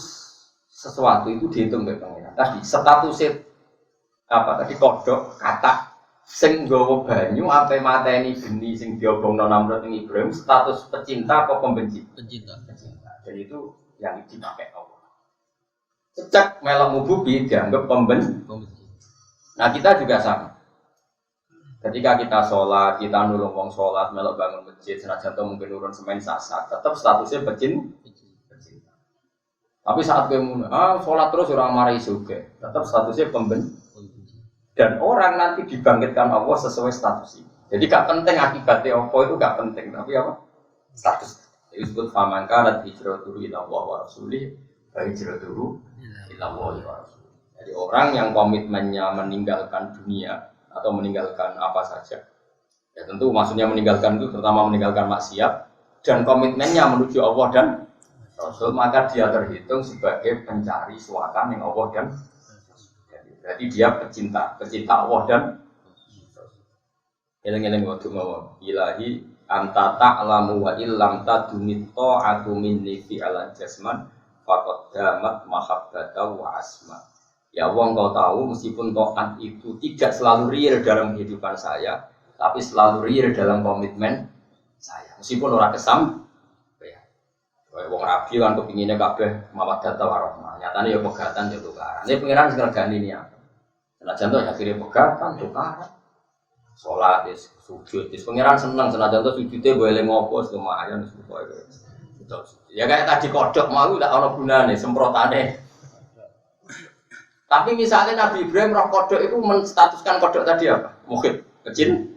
sesuatu itu dihitung oleh pengiran. Tadi statusnya apa tadi kodok kata sing nggawa banyu ape mateni geni sing diobongno Namrud ing Ibrahim status pecinta apa pembenci? Pecinta. Dan itu yang dipakai Allah. Cecek melok ngububi dianggap pembenci. Nah, kita juga sama. Ketika kita sholat, kita nulung wong sholat, melok bangun masjid, senajan to mungkin nurun semen sasak, tetap statusnya pecinta. Tapi saat kamu sholat terus orang marahi juga, tetap statusnya pembenci. Dan orang nanti dibangkitkan Allah sesuai status ini. Jadi gak penting akibatnya apa itu gak penting, tapi apa? Status. Itu disebut faman kanat hijratuhu ila Allah wa rasulih, wa hijratuhu ila Allah wa rasulih. Jadi orang yang komitmennya meninggalkan dunia atau meninggalkan apa saja, Ya tentu maksudnya meninggalkan itu pertama meninggalkan maksiat dan komitmennya menuju Allah dan Rasul, maka dia terhitung sebagai pencari suakan yang Allah dan berarti dia pecinta Allah dan eling-eling waktu mawon ilahi anta ta'lamu wa illam tadumit ta'atu minni fi ala jasman faqad damat mahabbata wa asma. Ya Allah, engkau tahu meskipun taat itu tidak selalu real dalam kehidupan saya, tapi selalu real dalam komitmen saya. Meskipun orang kesam, ya. Wong rabi kan kepinginnya kabeh mawaddah warahmah. Nyatane ya pegatan ya tukaran. Ini pengiran segregani ini apa? Senajan to akhirnya pegatan tukaran. Salat wis sujud wis pengiran seneng senajan to sujude boleh ngopo lumayan wis pokoke. Ya kayak tadi kodok mau ndak ana gunane semprotane. Tapi misalnya Nabi Ibrahim roh kodok itu menstatuskan kodok tadi apa? Mukhid, kecil.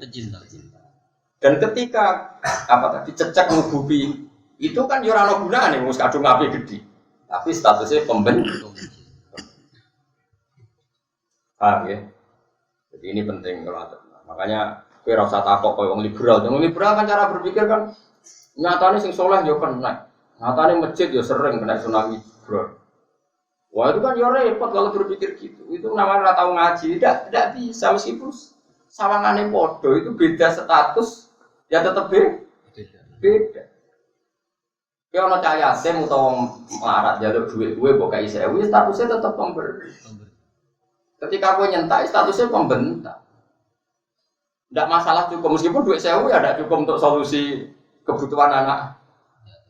Dan ketika apa tadi cecek ngububi itu kan yo ora ana gunane wis kadung api gede. Tapi statusnya pembentuk. Paham ya? Jadi ini penting kalau makanya kowe ora usah takok koyo wong liberal. Wong liberal kan cara berpikir kan nyatane sing saleh yo kena. Nyatane masjid yo sering kena tsunami bro. Wah itu kan yo repot kalau berpikir gitu. Itu namanya ora tau ngaji, tidak bisa meskipun sawangane padha itu beda status ya tetap beda. Kalau ono cah yasim utawa melarat jalur duit gue mbok kai 1000 statusnya tetap pemberi. Ketika gue nyentak statusnya pembentak. Tidak masalah cukup meskipun duit 1000 ya tidak cukup untuk solusi kebutuhan anak.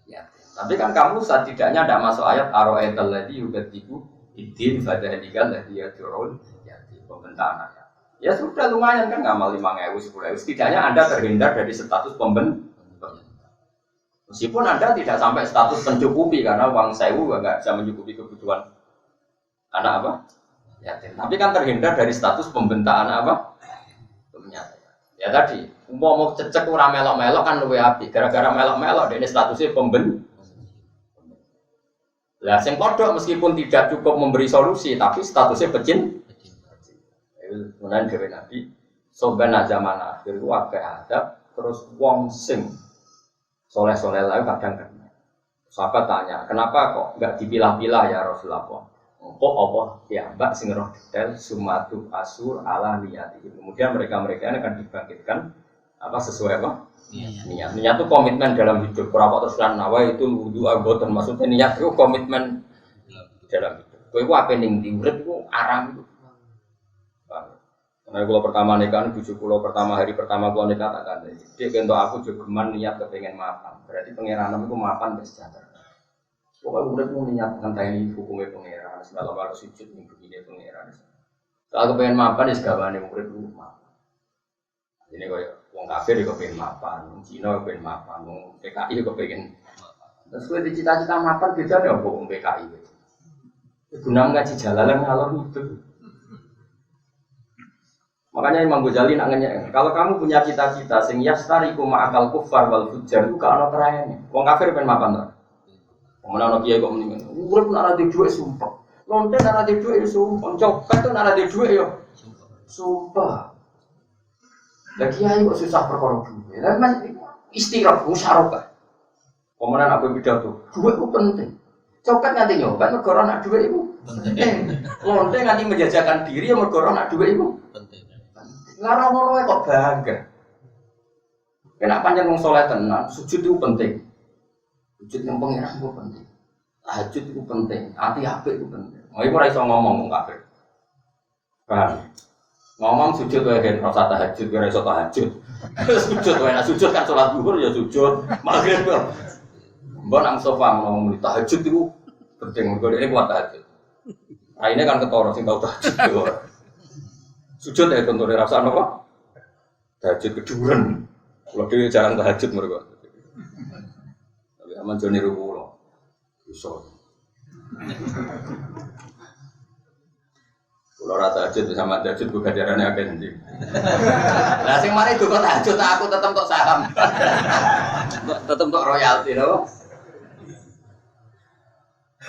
Ya. Tapi kan kamu setidaknya tidak masuk ayat aro'aital ladzi yukadibu idin fadhadikal ladzi yadurul yatim pembentak anak. Ya sudah lumayan kan ngamal 5.000 10.000 setidaknya Anda terhindar dari status pembentak. Meskipun Anda tidak sampai status mencukupi karena uang 1.000 enggak bisa mencukupi kebutuhan anak apa? Yatim. Tapi kan terhindar dari status pembentak anak apa? Ya tadi, mau cecek ora melok-melok kan luwe api. Gara-gara melok-melok dene statusnya pembentak. Lah sing kodok meskipun tidak cukup memberi solusi tapi statusnya pecin. Kemudian dari Nabi soban zaman akhir itu akeh adab terus wong sing soleh-soleh lain kadang kan. Sahabat tanya, kenapa kok enggak dipilah-pilah ya Rasulullah? Kok apa ya mbak sing roh detail sumatu asur ala niat. Kemudian mereka ini akan dibangkitkan apa sesuai apa? Niat itu komitmen dalam hidup. Berapa terusan nawa itu wudu agotan maksudnya niat itu komitmen dalam hidup. Kowe iku ape ning ndi urip iku aram itu. Karena kalau pertama nikah, hari pertama kalau nikah tak ada. Dia untuk aku juga niat kepengen mapan. Berarti pengiranam itu mapan bersejahtera. Pokoknya udah mau niat ngenteni hukumnya pengiran. Semalam harus sujud nih begini pengiran. Kalau kepengen mapan, ya segawane murid dulu mapan. Ini kayak wong kafir juga pengen mapan, wong Cina pengen mapan, wong PKI juga pengen. Terus kalau dicita-cita mapan beda nih wong PKI. Guna ngaji jalalan ngalor itu. Makanya Imam Ghazali nak ngenyek, kalau kamu punya cita-cita sing yastariku ma'akal kufar wal fujar itu gak ada kerayanya. Wong kafir pengen mapan tak? Kemudian orang kiai kok mendingan, urip nak ada duit sumpah, lonte nak ada duit sumpah, copet tu nak ada duit yo, sumpah. Lagi kiai kok susah perkara duit, tapi mas istirahat musyarakah. Kemudian apa beda tu? Duit itu penting. Copet nanti nyobat, negara nak duit itu penting. Lonte nanti menjajakan diri, negara nak duit itu penting. Ngarang ngono kok bangga. Kena panjang wong saleh tenan, sujud itu penting. Sujud yang pengiran itu penting. Tahajud itu penting, hati-hati itu penting. Mau iku ora iso ngomong wong kafir. Paham? Ngomong sujud wae kan rasa tahajud, ora iso tahajud. Sujud wae, sujud kan salat zuhur ya sujud, maghrib yo. Mbok nang sofa ngomong tahajud itu penting, mergo dhek kuat tahajud. Aine kan ketara sing tau tahajud. Sujud ya contohnya rasa apa? Tahajud keduren. Kalau dia jarang tahajud mereka. Tapi aman joni rubuh bisa. Kalau rata tahajud sama tahajud bukan jarannya akan nanti. Nah, sing mari itu kok tahajud aku tetap untuk saham. Tetap untuk royalti, no?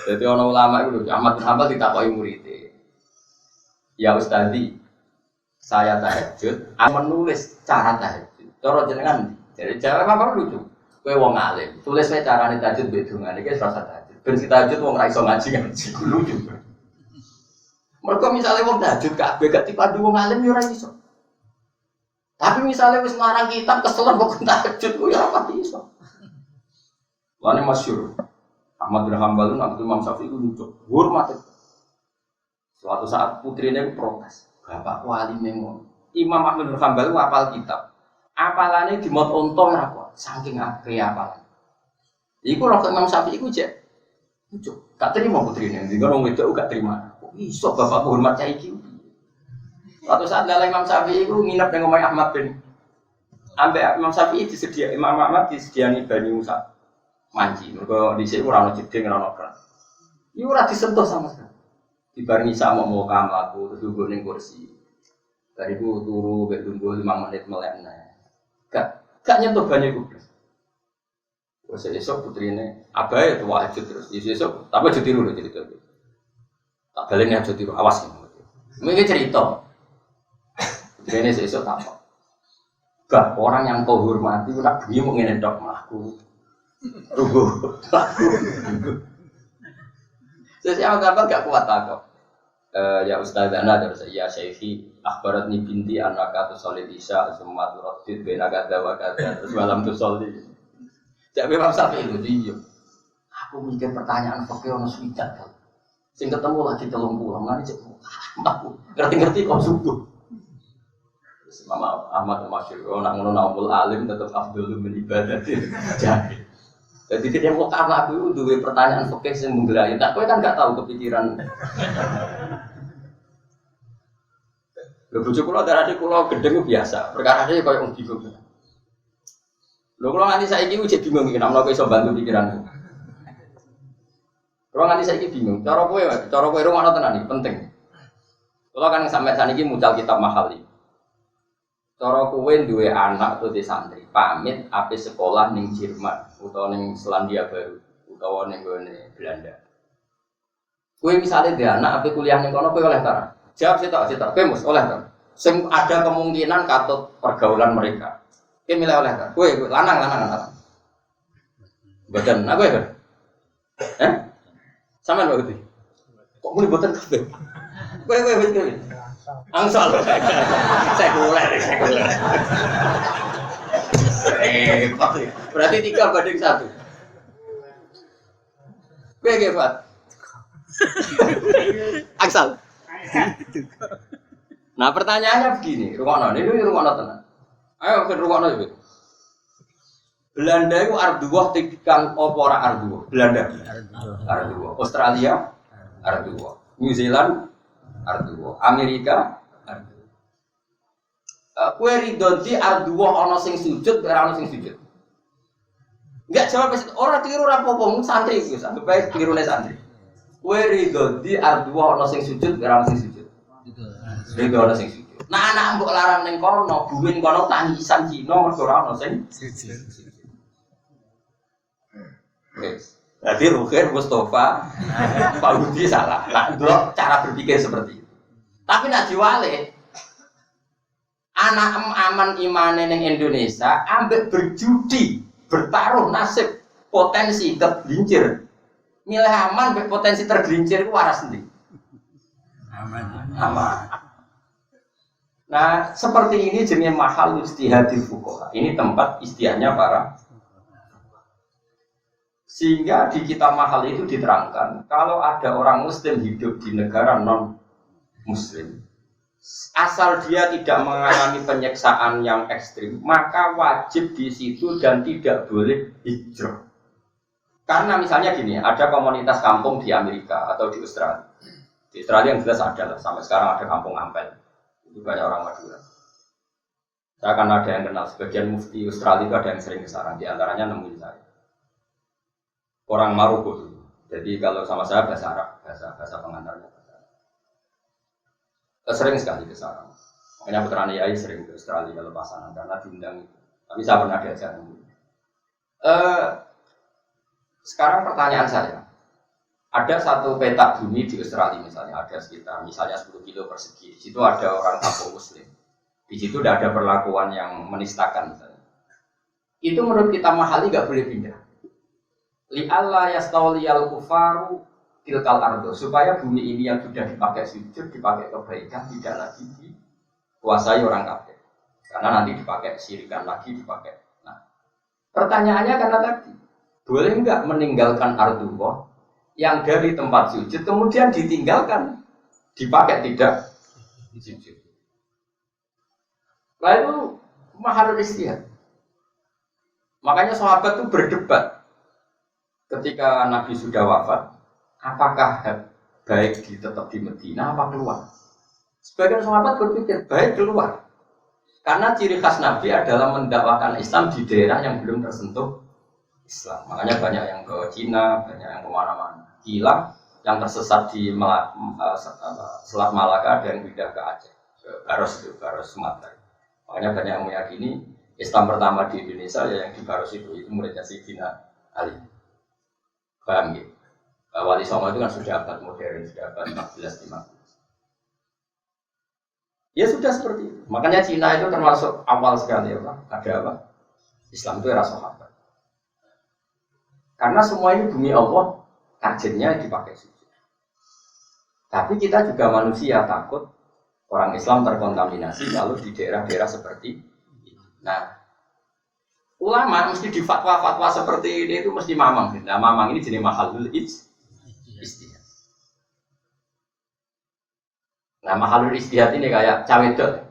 Jadi orang ulama itu Ahmad bin Hanbal ditakoki muridé. Ya Ustadi, saya tahajud, menulis cara tahajud. Cara jenengan dari Jawa apa lucu. Kowe wong alim, tulis wae carane tahajud mbek dongane iki rasa tahajud. Ben si tahajud wong ra iso ngaji lucu. Mergo misale wong tahajud kabeh gak dipandu wong alim yo ora iso. Tapi misalnya wis ngarang kitab keselen kok tahajud ku ya apa iso. Lane masyhur. Ahmad bin Hanbal nang Imam Syafi'i ku lucu. Hormat. Suatu saat putrine protes. Bapakku alime ngono. Imam Ahmad bin Hanbal ku hafal kitab. Apalane dimot unta ora kuat. Saking akeh apalan. Iku lho Imam Syafi'i ku jek. Lucu. Gak terima putrine. Dinggo wong wedok gak terima. Kok iso bapakku hormat cah iki. Suatu saat lala Imam Syafi'i ku nginep nang omahe Ahmad bin ambek Imam Syafi'i disedia Imam Ahmad disediani banyu sak manci. Mergo dhisik ora ono jeding ora ono keran. Iku ora disentuh sama sekali. Dibarengi sak mau mlaku terus duduk ning kursi. Bariku turu mek tunggu 5 menit melek neh. Gak nyentuh banyu iku. Wes esuk putrine abahe wajib terus. Esuk tapi aja tiru lho cerita. Tak baleni aja tiru awas. Mungkin cerita. Putrine esuk tak apa. Gak orang yang kau hormati nak bengi mau ngene tok mlaku. Tunggu. Sesiapa gambar gak kuat aku. Ya Ustazana terus ya Syekhi akhbaratni binti anaka tusolli isya summa turaddid baina kadza wa kadza terus malam tusolli. Cak Imam Syafi'i itu dia. Aku mikir pertanyaan fikih ono swidak. Sing ketemu lagi 30 ngene cek. Aku ngerti-ngerti kok subuh. Terus Imam Ahmad masyhur nak ngono naumul alim tetap afdhalul min ibadati jahil. Jadi dia mau karena aku duwe pertanyaan fikih sing menggelayu. Tak kowe kan gak tahu kepikiran. Lho bojo kula darane kula gendeng biasa. Perkara iki koyo wong bingung. Lho kula nganti saiki wis bingung iki nek kowe iso bantu pikiranku. Kula nganti saiki bingung. Cara kowe rungokno tenan iki penting. Kula kan sampe saniki mucal kitab mahali. Cara kowe duwe anak atau di santri, pamit ape sekolah ning Jerman utawa ning Selandia Baru utawa ning gone Belanda. Kowe misale duwe anak ape kuliah ning kono kowe oleh ta? Jawab sitok, kowe mus oleh ta? Sing ada kemungkinan katut pergaulan mereka. Kowe milih oleh ta? Kowe lanang. Badan apa ya? Sampeyan lho iki. Kok muni boten kabeh? Kowe wis angsal. Sekuler. Berarti 3:1. Kowe Pak. Angsal. Nah, pertanyaannya begini, rungokno tenan. Ayo rungokno iki. Belanda itu arduah tikang apa ora arduah? Belanda. Arduah. Australia arduah. New Zealand arduwa, Amerika arduwa. Kowe rido di arduwa ana sing sujud, ora ana sing sujud. Enggak jawab ora keliru ora apa-apa, mung santri iku, anggap ae klirune santri. Kowe rido di arduwa ana sing sujud, ora ana sing sujud. Rido ana sing sujud. Nah anak mbok larang ning kono, buwin kono tangisan Cina mergo ora ana sing sujud. Wes. Jadi Ruhin, Mustafa, Pak Budi salah. Nah, itu cara berpikir seperti itu. Tapi nak diwale, anak aman imane ning Indonesia, ambek berjudi, bertaruh nasib, potensi tergelincir. Milih aman, ambek potensi tergelincir itu waras nanti. Aman. Nah, seperti ini jenis mahal istihadil fuqaha. Ini tempat istihadnya para. Sehingga di kitab mahal itu diterangkan kalau ada orang muslim hidup di negara non muslim asal dia tidak mengalami penyiksaan yang ekstrim maka wajib di situ dan tidak boleh hijrah. Karena misalnya gini, ada komunitas kampung di Amerika atau di Australia. Di Australia yang jelas ada lah, sampai sekarang ada kampung Ampel. Itu banyak orang Madura. Saya akan ada yang kenal sebagian mufti Australia itu ada yang sering ke sana, di antaranya nemuin saya. Orang Maroko dulu. Jadi kalau sama saya bahasa Arab, bahasa pengantarnya. Sering sekali ke sana. Makanya putra Yai sering ke Australia kalau pasangan karena diundang itu. Tapi saya pernah diajak. Sekarang pertanyaan saya, ada satu peta bumi di Australia misalnya, ada sekitar misalnya 10 kilo persegi. Di situ ada orang kampung Muslim. Di situ tidak ada perlakuan yang menistakan misalnya. itu menurut kita mahali nggak boleh pindah. Li alla yastawliyal kufaru tilkal ardo, supaya bumi ini yang sudah dipakai sujud, dipakai kebaikan tidak lagi dikuasai orang kafir. Karena nanti dipakai sirikan lagi dipakai. Nah, pertanyaannya karena tadi boleh nggak meninggalkan ardullah yang dari tempat sujud kemudian ditinggalkan dipakai tidak sujud. Lalu mahal istihad. Makanya sahabat itu berdebat ketika Nabi sudah wafat, apakah baik tetap di Medina apa keluar? Sebagian sahabat berpikir baik keluar, karena ciri khas Nabi adalah mendakwakan Islam di daerah yang belum tersentuh Islam. Makanya banyak yang ke Cina, banyak yang kemana-mana. Gila yang tersesat di Selat Malaka dan pindah ke Aceh, ke Baros Sumatera. Makanya banyak yang meyakini Islam pertama di Indonesia ya yang di Baros itu muridnya Sayyidina Ali. Paham ya? Wali Songo itu kan sudah abad modern, sudah abad 14-15. Ya sudah seperti itu. Makanya Cina itu termasuk awal sekali ya Pak. Ada apa? Islam itu era sahabat. Karena semua ini bumi Allah, targetnya dipakai sujud. Tapi kita juga manusia takut orang Islam terkontaminasi lalu di daerah-daerah seperti ini. Nah, ulama mesti di fatwa-fatwa seperti ini itu mesti mamang. Nah, mamang ini jenis mahalul istihad. Nah, mahalul istihad ini kayak cawedok.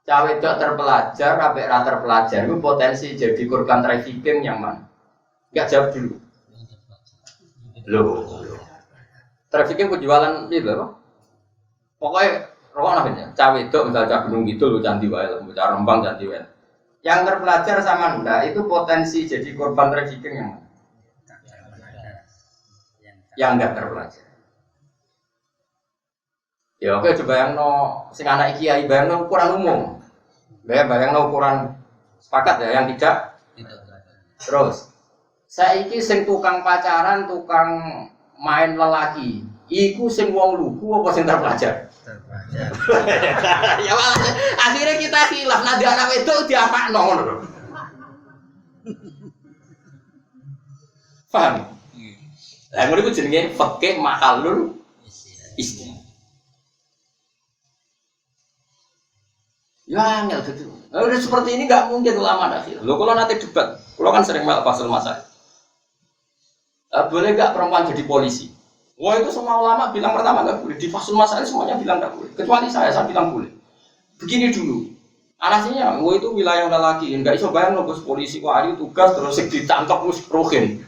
Cawedok terpelajar, sampai ra terpelajar itu potensi jadi korban trafficking yang mana? Enggak jawab dulu. Loh. Trafficking penjualan itu apa? Pokoknya roh namanya. Cawedok misalnya Gunung Kidul Candi Wae, Candi Rembang Candi Wae. Yang terpelajar sama enggak itu potensi jadi korban trafficking yang mana? Yang enggak terpelajar. Ya oke, coba yang sing anak kiai bayang ukuran umum. Bayang ukuran sepakat ya yang tidak. Terus saiki sing tukang pacaran, tukang main lelaki, iku sing wong lugu apa sing terpelajar? Terpelajar. Ya akhirnya kita khilaf nanti anak wedok diapakno ngono lho. Paham? Lah ngono iku jenenge fikih mahalul istihad. Ya angel gitu. Udah seperti ini nggak mungkin ulama akhir. Lo kalau nanti debat, kalau kan sering malah pasal masalah. Boleh nggak perempuan jadi polisi? Wah itu semua ulama bilang pertama nggak boleh. Di fasul masalah semuanya bilang nggak boleh. Kecuali saya bilang boleh. Begini dulu. Alasannya, wah itu wilayah lelaki. Nggak iso bayang loh polisi wah itu tugas terus ditangkap musrohin.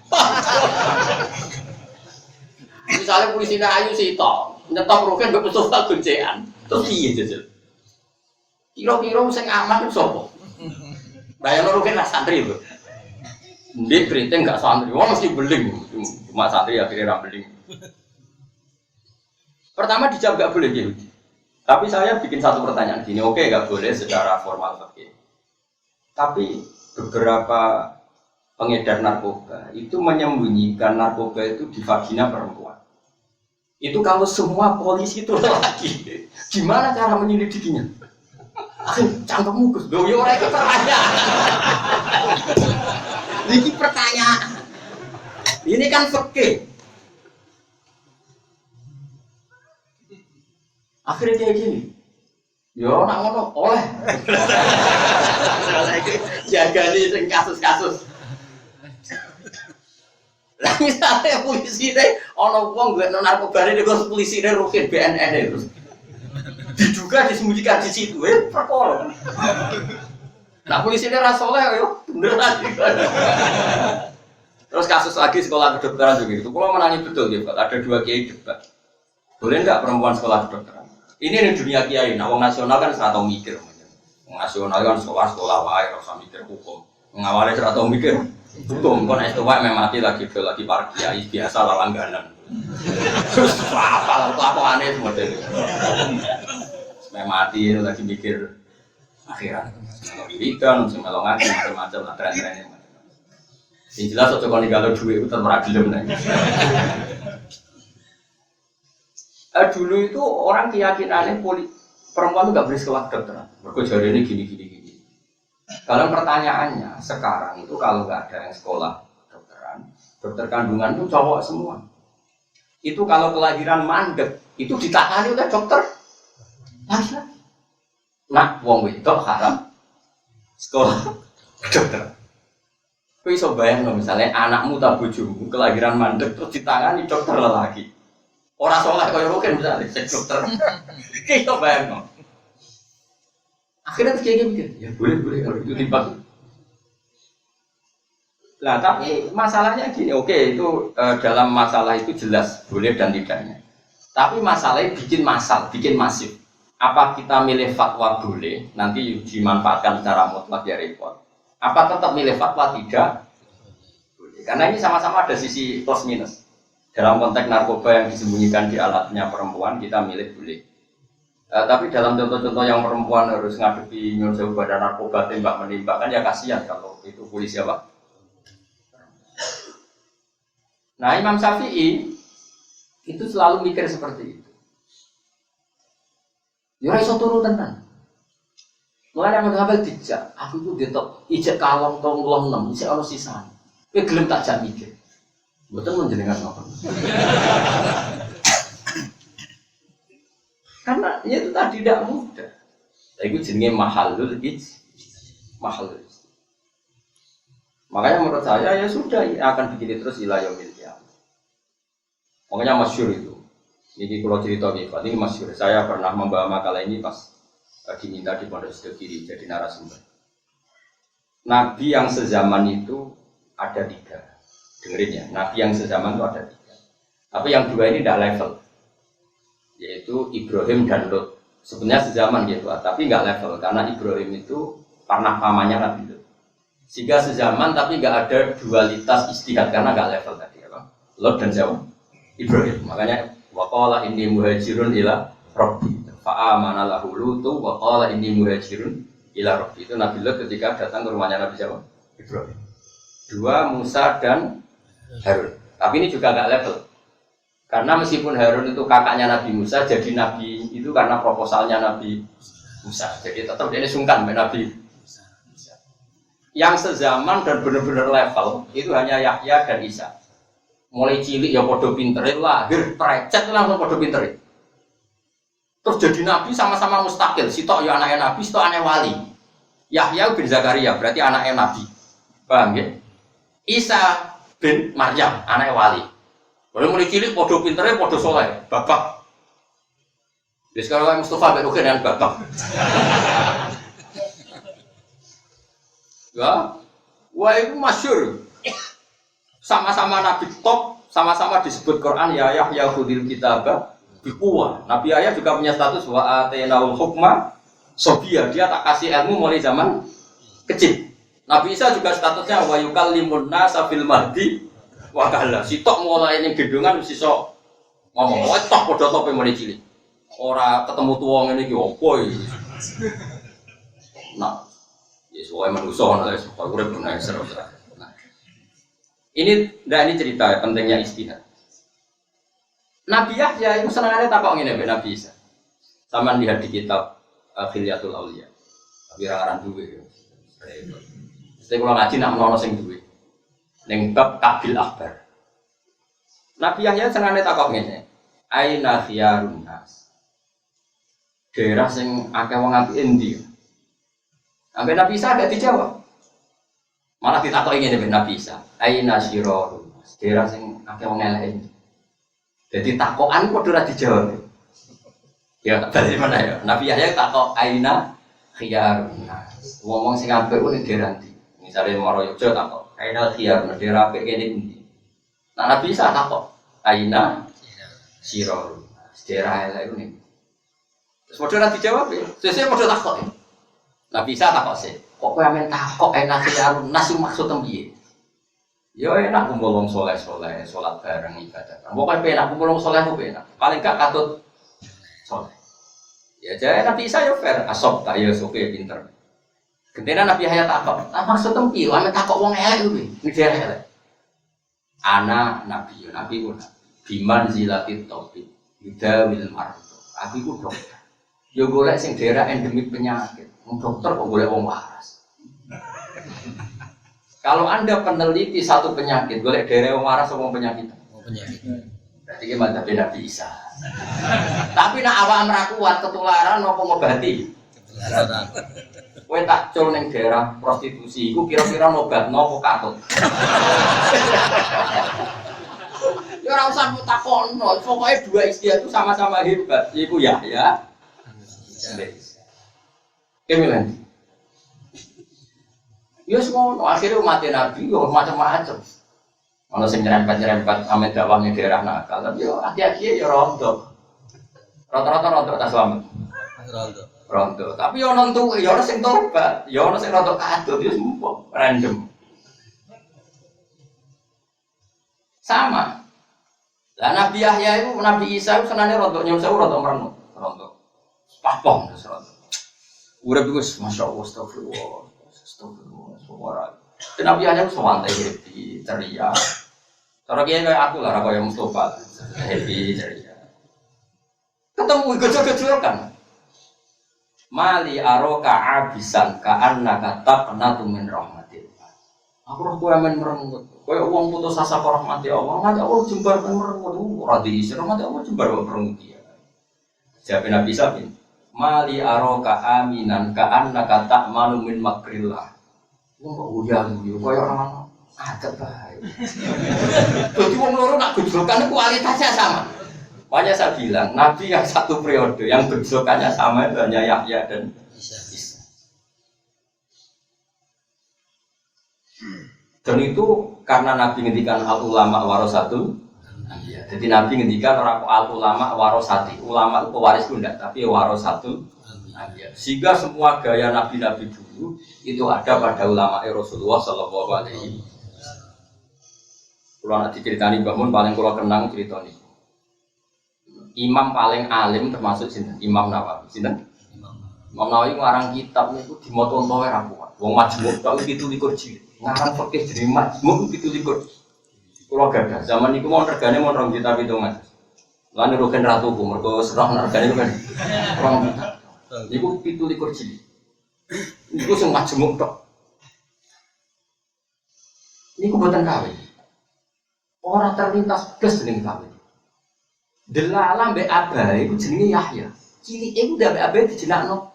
Misalnya polisi ayu sih toh nyetop rohin nggak betul goncean. Terus iya jajal. Kira-kira sing aman itu sapa? Bayangno rohin lah santri lho. Ndek keriting enggak santri, wong mesti beling. Cuma santri akhirnya ra beling. Pertama dijawab enggak boleh gitu. Tapi saya bikin satu pertanyaan gini, oke enggak boleh secara formal fikih. Tapi beberapa pengedar narkoba itu menyembunyikan narkoba itu di vagina perempuan. Itu kalau semua polisi itu lelaki, gimana cara menyelidikinya? Cangkemmu Gus, lho yo ora iki pertanyaan. Iki pertanyaan. Ini kan fikih. Akhirnya kayak gini. Yo nak ngono oleh. Jaga nih sing kasus-kasus. Lah misalnya polisi deh, ono wong gue narkoba ini gue polisi deh rukin BNN terus. Diduga disembunyikan di situ, perkara. Nah polisi ini rasoleh, yo bener lagi. Terus kasus lagi sekolah kedokteran juga gitu. Kalau menangi betul ya, ada 2 kiai debat. Boleh nggak perempuan sekolah kedokteran? Ini di dunia kiai. Nah, wong nasional kan serata mikir. Wong nasional kan sekolah wae, rasa mikir hukum. Mengawali serata mikir hukum. Kon S2 mati lagi para kiai biasa langganan. Terus apa aneh model. Mati lagi mikir akhirat, melirikan, melong ngaji macam-macam lah tren-trennya. Yang jelas waktu kalau kalau duit itu termeragilem nih. Dulu itu orang keyakinannya perempuan itu nggak boleh sekolah kedokteran. Mereka jadi ini gini. Kalau pertanyaannya sekarang itu kalau nggak ada yang sekolah dokteran, dokter kandungan itu cowok semua. Itu kalau kelahiran mandek itu ditangani oleh dokter laki-laki. Nah, wong wedok haram sekolah dokter. Kowe iso bayangno misalnya anakmu ta bojomu kelahiran mandek terus ditangani dokter lelaki. Ora saleh kaya rugen misalnya dokter. Kowe iso bayangno. Akhirnya kayak mikir, ya boleh kalau itu timbang. Nah tapi masalahnya gini, oke itu dalam masalah itu jelas boleh dan tidaknya. Tapi masalahnya bikin masif. Apa kita milih fatwa boleh, nanti dimanfaatkan secara mutlak ya repot. Apa tetap milih fatwa tidak? Boleh. Karena ini sama-sama ada sisi plus minus. Dalam konteks narkoba yang disembunyikan di alatnya perempuan, kita milih boleh. Tapi dalam contoh-contoh yang perempuan harus ngadepi nyuruh badan narkoba tembak menembak kan ya kasihan kalau itu polisi apa? Nah Imam Syafi'i itu selalu mikir seperti itu. Ya iso turu tenan. Mulane aku ngambil dijak, aku itu detok ijek kalong tong 6 isih ana sisane. Kowe gelem tak jak mikir. Mboten menjenengan apa. Karena itu tadi tidak mudah. Itu jenenge mahalul mahalul. Makanya menurut saya ya sudah akan begini terus ila yaumil qiyamah. Makanya masyhur itu. Ini kalau cerita ini masyhur. Saya pernah membawa makalah ini pas diminta di Pondok Sido Kiri jadi narasumber. Nabi yang sezaman itu ada 3. Dengerin ya, Nabi yang sezaman itu ada 3. Tapi yang 2 ini tidak level. Yaitu Ibrahim dan Lot. Sebenarnya sezaman gitu, tapi nggak level karena Ibrahim itu pernah pamannya Nabi Lot. Sehingga sezaman tapi nggak ada dualitas istihad karena nggak level tadi apa? Lot dan siapa? Ibrahim. Makanya waqala inni muhajirun ila rabbi. Fa'amana lahu Lutu waqala inni muhajirun ila rabbi. Itu Nabi Lot ketika datang ke rumahnya Nabi siapa? Ibrahim. 2 Musa dan Harun. Tapi ini juga nggak level. Karena meskipun Harun itu kakaknya Nabi Musa, jadi Nabi itu karena proposalnya Nabi Musa. Jadi tetap dia sungkan dengan Nabi Musa. Yang sezaman dan benar-benar level itu hanya Yahya dan Isa. Mulai cilik ya podo pinter, lahir trecet langsung podo pinter. Terus jadi Nabi sama-sama mustakil. Sitok ya anaknya Nabi, sitok anaknya wali. Yahya bin Zakaria berarti anaknya Nabi. Paham ya? Isa bin Maryam anaknya wali. Kalau mulai cilik, podo pinternya, podo soleh, bapak. Jadi sekarang Mustafa berukin dengan bapak. Ya, wah itu masyhur. Sama-sama Nabi top, sama-sama disebut Quran ya Yahya khudil kitabah biquwah. Nabi Yahya juga punya status wa atainaul hukma sobia. Dia tak kasih ilmu mulai zaman kecil. Nabi Isa juga statusnya wa yukallimun nasa fil mahdi. Wah kalah, si tok mulai yang gendongan si sok ngomong, wah tok podo tope mulai cilik. Orang ketemu tuang ini opo ini. Nah, ya soalnya manusia lah, soalnya urip benar seru. Nah, ini cerita pentingnya istihad. Nabi Yahya itu senangannya takok ngene mbek Nabi Isa. Sama lihat di kitab Khilyatul Auliya. Tapi rangaran duwe. Saya kalau ngaji nak menolong sing duwe. Ning bab Kabil Akbar. Nabi Yahya senane takok ngene. Aina khiyarun nas. Daerah sing akeh wong apik endi? Sampai Nabi Isa gak dijawab. Malah ditakoki ngene ben Nabi Isa. Aina syirarun nas. Daerah sing akeh wong elek endi? Jadi takokan padha ora dijawab. Ya balik mana ya? Nabi Yahya takok aina khiyarun nas. Wong sing apik ku ning daerah ndi? Misale Moroyojo takok aina khiyar daerah apik kene ndi. Nah Nabi Isa takok aina siror daerah elek niku. Terus padha ora dijawab ya. Sesuk padha takok. Nabi Isa takok sih. Kok kowe amen takok aina khiyar nas maksud piye? Ya enak kumpul wong saleh-saleh, salat bareng ibadah. Pokoke penak kumpul wong saleh kok enak. Paling gak katut saleh. Ya jare Nabi Isa yo fair, asop ta ya oke pinter. Gendera Nabi Yahya takok, maksud tempi, ame takok wong elek kuwi, ning daerah elek. Ana nabi ku biman zilatit tauhid, yudawil marad. Aku iku dokter. Yo golek sing daerah endemik penyakit. Wong dokter kok golek wong waras. Kalau Anda peneliti satu penyakit, golek daerah waras sama penyakit. Oh penyakit. Berarti ki madzhab Nabi Isa. Tapi nak awak ora kuat ketularan apa ngobati? Ketularan. Kowe tak cul ning daerah prostitusi iku kira-kira ngobatno apa katut. Ya ora usah takokno, pokoke dua istilah itu sama-sama hebat. Iku ya. Kemilan. Ya semua akhirnya umat Nabi yo macam-macam. Ono sing nyerempet-nyerempet ame dakwah ning daerah nakal, tapi yo hati-hati yo rontok. Rata-rata rontok tak selamat. Rontok. Tapi yo nonton yo ono sing tobat, yo ono sing rontok kadut yo semua random. Sama. Lah Nabi Yahya itu, Nabi Isa itu senane rontok nyun sewu rontok merenung, rontok. Papong terus rontok. Urip iku masyaallah astagfirullah. Astagfirullah. Nabi Yahya itu santai happy, ceria. Cara kiai kayak aku lah, kayak Mustafa, happy, ceria. Ketemu gejol-gejol kan. Mali aroka abisan ka annaka taqnatu min rahmatillah. Aku roh kowe men merengut. Kowe wong putus asa karo rahmati Allah, mati Allah jembar men merengut. Ora diisi rahmati Allah jembar merengut dia. Jawab Nabi Sabin. Mali aroka aminan ka annaka ta'manu min makrillah. Wong kok uyang yo koyo orang ada bae. Dadi wong loro nak gejolkan kualitasnya sama. Makanya saya bilang, Nabi yang satu periode yang gejolkannya sama itu hanya Yahya dan Isa. Dan itu karena Nabi ngendikan al-ulama warasatul anbiya. Jadi Nabi ngendikan orang al-ulama warasati. Ulama itu pewaris enggak, tapi warasatul anbiya. Sehingga semua gaya nabi-nabi dulu itu ada pada ulama Rasulullah sallallahu alaihi wasallam. Kalau nanti ceritani bangun paling kalau kenang cerita ini. Imam paling alim termasuk sinten? Imam Nawawi. Sinten? Imam Nawawi ngarang kitab niku dimoto-moto ora kuat. Wong majmuk tok 17 jilid. Ngarang fikih jenenge majmuk 17. Kula gadah zaman niku mau regane mau 2 juta 700. Lan rugen ratuku mergo serah regane kan. 2 juta. Niku 17 jilid. Niku sing majmuk tok. Niku boten kawin. Ora terlintas blas jeneng kawin. Delalah mbek abahe iku jenenge Yahya. Cilike iku ndak mbek abahe dijenakno.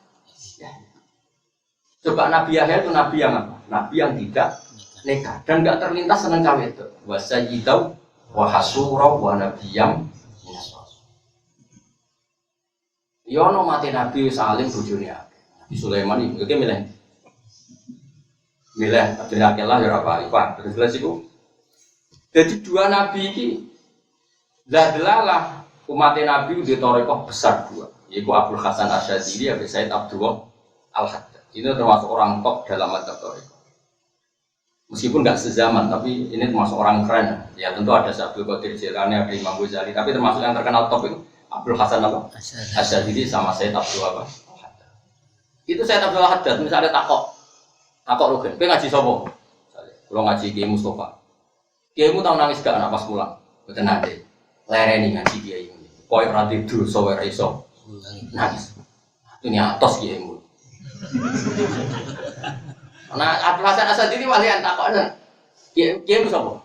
Coba Nabi Yahya itu nabi yang apa? Nabi yang tidak nikah dan enggak terlintas seneng cawe itu. Wa sayyidau wa hasura wa nabiyam minas. Yo ono mate Nabi Salim bojone akeh. Nabi Sulaiman iki milih. Milih Abdul Hakim lah ya ora apa-apa. Terus jelas iku. Jadi dua nabi iki delalah umat Nabi di Torekoh besar dua, yaitu Abdul Hasan Asyadzili dan Said Abdullah Al-Haddad. Ini termasuk orang top dalam madzhab Torekoh. Meskipun nggak sezaman, tapi ini termasuk orang keren. Ya tentu ada Abdul Qadir Jilani, ada Imam Ghazali, tapi termasuk yang terkenal top itu Abdul Hasan Asyadzili sama Said Abdullah Al-Haddad. Itu Said Abdullah Al-Haddad misalnya takok rugen, kowe ngaji sapa? Kalau ngaji Kiai Mustafa. Kiaimu tau nangis gak anak pas pulang? Betul nanti. Lereni ngaji Kiai ini. Koyok ora tidur sower iso. Nangis. Ini atos Kiaimu. Nah, Abdul Hasan Asyadzili walian takoknya. Kiaimu sapa?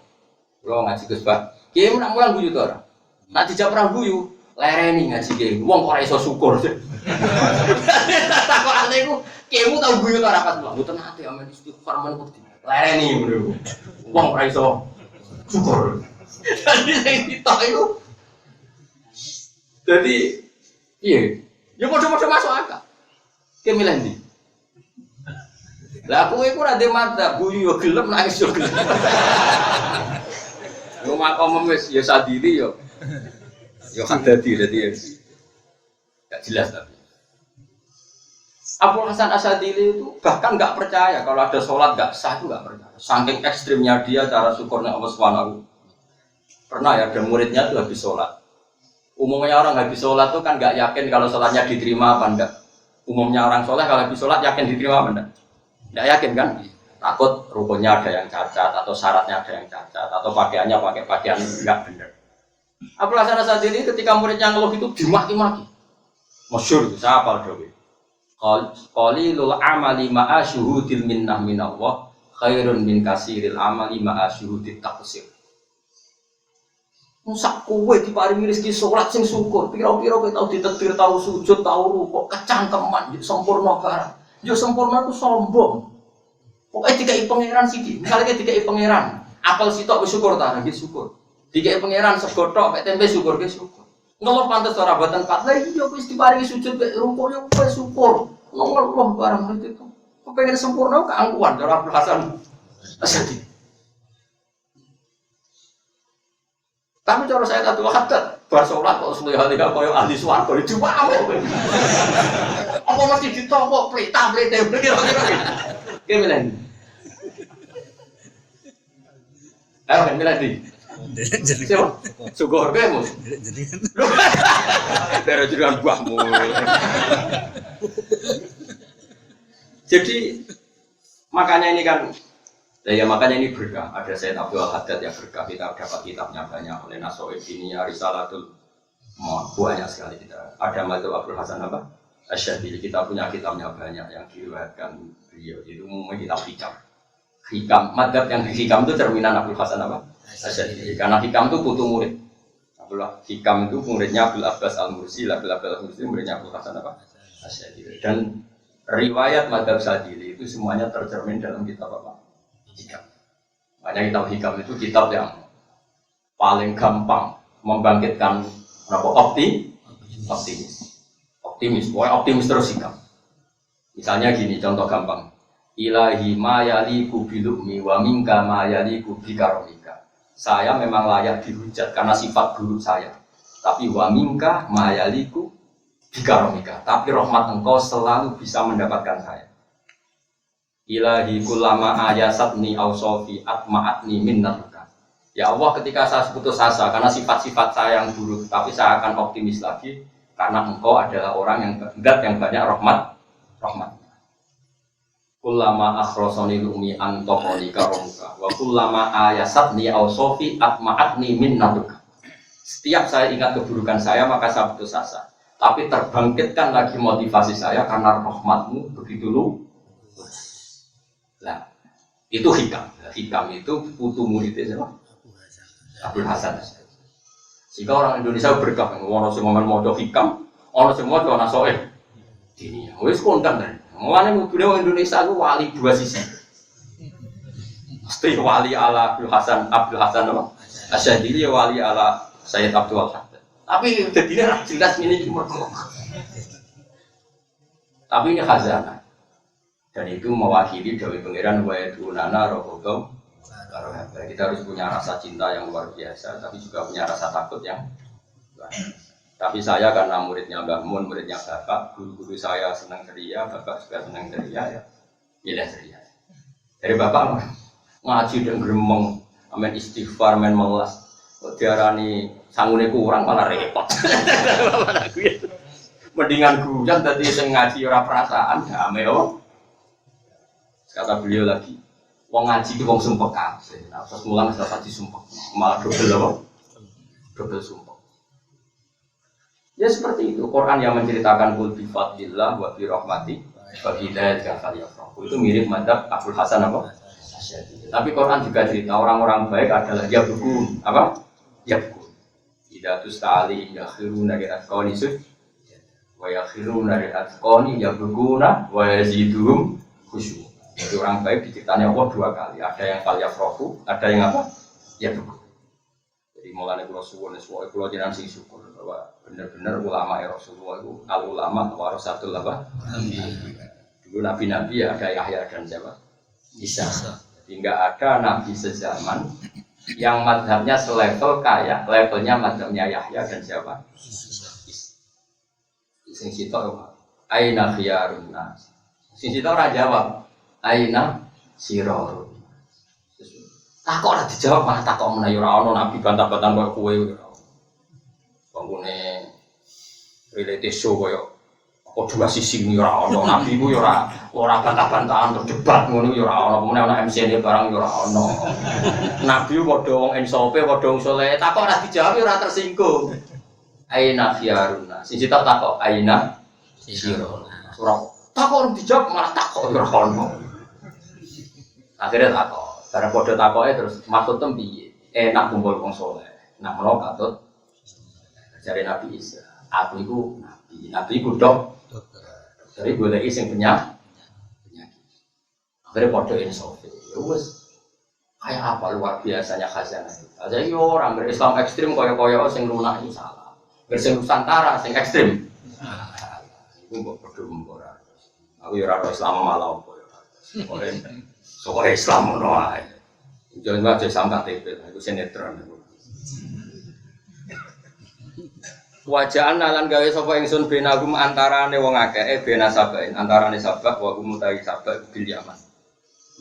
Kalau ngaji Gus Pak. Kiaimu nak mulang guyu to ora? Nak dijak perang guyu, lereni ngaji Kiai. Wong kok ora iso syukur. Takokane iku, Kiaimu tau guyu to ora pas pulang? Mboten ate amen istighfar men wedi. Lereni ngono. Wong ora iso syukur. Jadi sing ditok iku. Jadi iya, ya padha-padha masuk akal. Ki milih ndi? Lah aku iku ora ndek madzhab, guyu yo gelem nangis yo gelem. Yo makom wis ya sadiri yo. Yo hadati dadi ya. Enggak jelas tapi. Abdul Hasan Asyadzili itu bahkan nggak percaya kalau ada sholat nggak sah, itu nggak percaya. Saking ekstrimnya dia cara syukurnya Allah Subhanahu. Pernah ya ada muridnya tuh habis sholat. Umumnya orang habis sholat tuh kan nggak yakin kalau sholatnya diterima apa enggak. Umumnya orang sholat kalau habis sholat yakin diterima apa enggak? Nggak yakin kan? Takut rukunnya ada yang cacat atau syaratnya ada yang cacat atau pakaiannya pakai pakaian nggak benar. Abdul Hasan Asyadzili ketika muridnya ngeluh itu dimaki-maki. Masyhur itu saya hafal dhewe. Qalilul amali ma'a syuhudil minnah minallah khairun min kasiril amali ma'a syuhudit taqsir. Sak kowe diparingi rezeki salat sing syukur, pira-pira kowe tau ditetir, tau sujud, tau rukuk, kecangkeman, yo sempurna barang. Yo sempurna ku sombong. Pokoke dikai pangeran sithik. Misale dikai pangeran, apel sitok wis syukur ta, nggih syukur. Dikai pangeran sego tok, mek tempe syukur ge syukur. Ngeluh pantes ora boten pat. Lah iya wis diparingi sujud mek rukuk yo kowe syukur. Ngeluh barang itu. Kepengen sempurna keangkuhan cara Abdul Hasan Asy'ari. Tapi cara saya Abdul Haddad bar salat kok suwe hal iki koyo ahli swarga dijupak. Apa mesti ditopok pleta-plete kira-kira. Gimana? Ayo kan miladi. Siapa? Sugor kamu. Dari juruan buahmu. Jadi makanya ini kan, ya makanya ini berkah. Ada Sayyid Abdul Haddad yang berkah, kita dapat kitabnya banyak oleh Nasoib ini, Risalatul banyak sekali kita. Ada Madzhab Abdul Hasan apa? Asy'ari, kita punya kitabnya banyak yang diriwayatkan beliau. Itu umumnya kitab hikam. Hikam, madzhab yang hikam itu cerminan Abdul Hasan apa? Asy'ari. Karena hikam itu putu murid. Abdullah hikam itu muridnya Abdul Abbas Al-Mursi, Abdul Abbas Al-Mursi muridnya Abdul Hasan apa? Asy'ari. Dan riwayat madzhab Syadzili itu semuanya tercermin dalam kitab apa? Hikam. Makanya kitab hikam itu kitab yang paling gampang membangkitkan optimis, pokoknya optimis terus hikam. Misalnya gini, contoh gampang. Ilahi ma yaliku bilukmi wa minka ma yaliku bikaromika. Saya memang layak dihujat karena sifat buruk saya. Tapi wa minka ma yaliku bikaromika. Tapi rahmat engkau selalu bisa mendapatkan saya. Ilahi kullama ayasatni awsofi atma'atni minnatuka. Ya Allah, ketika saya putus asa karena sifat-sifat saya yang buruk, tapi saya akan optimis lagi karena engkau adalah orang yang banyak rahmat. Kullama akhrosoni lumi antokoni karomuka wa kullama ayasatni awsofi atma'atni minnatuka. Setiap saya ingat keburukan saya maka saya putus asa. Tapi terbangkitkan lagi motivasi saya karena rahmatmu begitu luas. Nah, itu hikam. Hikam itu putu muridnya siapa? Abdul Hasan. Jika orang Indonesia berkah, orang semua mau hikam, orang semua mau nasoeh. Ini, wes kontan kan. Mulanya orang Indonesia itu wali dua sisi. Mesti wali ala Abdul Hasan apa? Asy'ari wali ala Sayyid Abdul Haddad. Tapi jadinya jelas ini cuma tapi ini khazanah. Dan itu mewakili Dewi Pangeran wa yadunana rohogom. Kita harus punya rasa cinta yang luar biasa, tapi juga punya rasa takut yang luar biasa. Tapi saya karena muridnya Mbah Mun, muridnya Bapak, guru-guru saya senang ceria, Bapak juga senang ceria, ya pilih ceria. Dari Bapak ngaji dan gremeng, amen istighfar, amen melas, diarani sangune kurang malah repot. Mendingan guyon tadi sing ngaji ora perasaan, ya ameo. Kata beliau lagi, wong ngaji itu wong sumpek kabeh. Nah, terus mulang serasa disumpek, malah double apa? Double sumpek. Ya seperti itu. Quran yang menceritakan kul bi fadlillah wa bi rahmati wa bi hidayah falyafrahu. Itu mirip madzhab Abdul Hasan apa? Asy'ari. Tapi Quran juga cerita orang-orang baik adalah yabghun, apa? Yabghun. Idza tusta'ali yakhiruna li atqani sud wa yakhiruna li atqani yabghuna wa yaziduhum khusyu'. Jadi orang baik diciptanya Allah dua kali. Ada yang falyafrahu, ada yang apa? Yabghun. Jadi mulane kula suwun sesuai kula jenengan sing syukur bahwa benar-benar ulama Rasulullah itu al-ulama warasatul apa? Dulu nabi-nabi ya ada Yahya dan siapa? Isa. Jadi enggak ada nabi sezaman yang mazhabnya selevel kayak levelnya mazhabnya Yahya dan siapa? Sing sitok aina khiyarun nas. Sing sitok ora jawab. Aina sirarun. Takok ora dijawab malah takok menawa ora ana nabi bantah-bantahan koyo kowe ora. Bangunnya reality show koyo apa dua sisi ini ora ono nabi ku yo ora bantah-bantahan debat ngono yo ora ono pemene ana MC-ne barang yo ora ono. Nabi padha wong insope padha wong saleh takok ora dijawab ora tersinggung. Aina khiyaruna. Siji takok aina sirarun. Ora takok ora dijawab malah takok yo ora ono. Akhirnya takok, karena podo takoknya terus maksud piye? Enak kumpul wong saleh. Nah menawa katut jare Nabi Isa. Aku iku nabi iku dokter. Dari goleki sing penyakit. Akhirnya podo insaf. Ya wis kayak apa luar biasanya khazanah itu. Jadi orang berislam ekstrim koyo-koyo sing lunak itu salah. Bersing Nusantara sing ekstrim. Iku mbok pedhum ora. Aku ya ora Islam malah opo ya. Soale Islam ngono ae. Jangan aja sam KTP, itu sinetron. Wajaan lan gawe sapa ingsun benagum antarane wong akeh bena sabain antarane sabak wa hum ta'i sabak bil Yaman.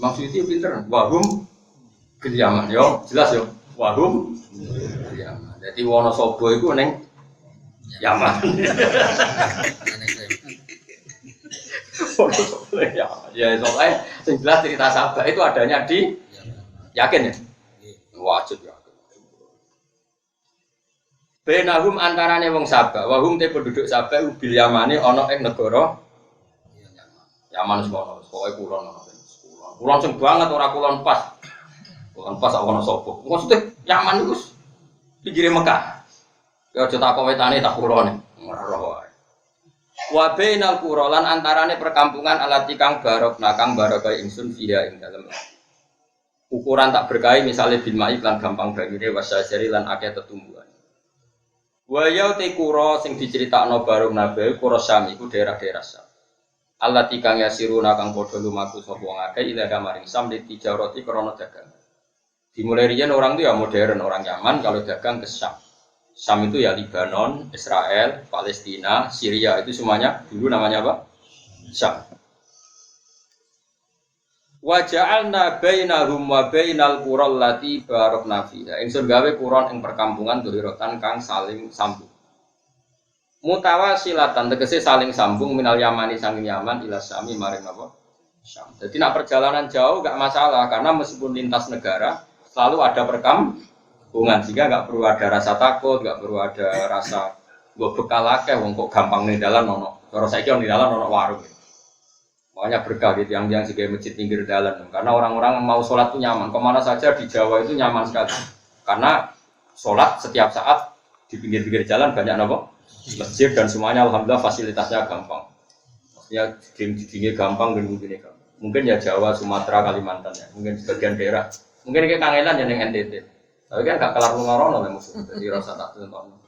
Maksudnya pinter, wa hum bil Yaman yo, jelas yo. Wa hum bil Yaman. Dadi Wonosobo iku ning Yaman. Ya soalnya sing jelas cerita sabak itu adanya di yakin ya? Wajib ya. Benahum antarane wong Sabak, wahum te penduduk Sabak bil Yamane ana ing negara Yaman semono, pokoke kulon ana. Kulon sing banget ora kulon pas. Kulon pas ana sapa. Maksudnya Yaman iku pinggire Mekah. Ya aja tak wetane tak kulone. Ora roh wae. Wa bainal qura lan antarane perkampungan alati kang barokna kang barokah ingsun fiha ing dalem. Ukuran tak berkahi misalnya bin ma'i lan gampang banyune wasajari lan akeh tetumbuhan. Wa ya te kura sing diceritakno bareng Nabi kura Syam iku daerah-daerah Syam. Allah tikang yasiruna kang padha lumaku sapa wong akeh ila kamaring Syam ditijarati krana dagang. Dimulai riyen orang itu ya modern, orang Yaman kalau dagang ke Syam. Syam itu ya Lebanon, Israel, Palestina, Syria itu semuanya dulu namanya apa? Syam. Wa ja'alna bainahum wa bainal qural lati barakna fiha. Ingsun gawe quron ing perkampungan duliratan kang saling sambung. Mutawasilatan tegese saling sambung minal Yamani sanging Yaman ila Syami maring apa? Syam. Jadi nak perjalanan jauh enggak masalah karena meskipun lintas negara selalu ada perkampungan sehingga enggak perlu ada rasa takut, enggak perlu ada rasa nggo bekal akeh wong kok gampang ning dalan ono. Cara saiki ning dalan ono warung. Makanya berkah gitu yang sebagai masjid pinggir jalan karena orang-orang mau sholat itu nyaman kemana saja di Jawa itu nyaman sekali karena sholat setiap saat di pinggir-pinggir jalan banyak apa masjid dan semuanya alhamdulillah fasilitasnya gampang maksudnya dindingnya gampang dan begini mungkin ya Jawa, Sumatera, Kalimantan ya mungkin sebagian daerah mungkin kayak Kangelan yang NTT tapi kan gak kelar lungarono lah musuh jadi rasa tak tonton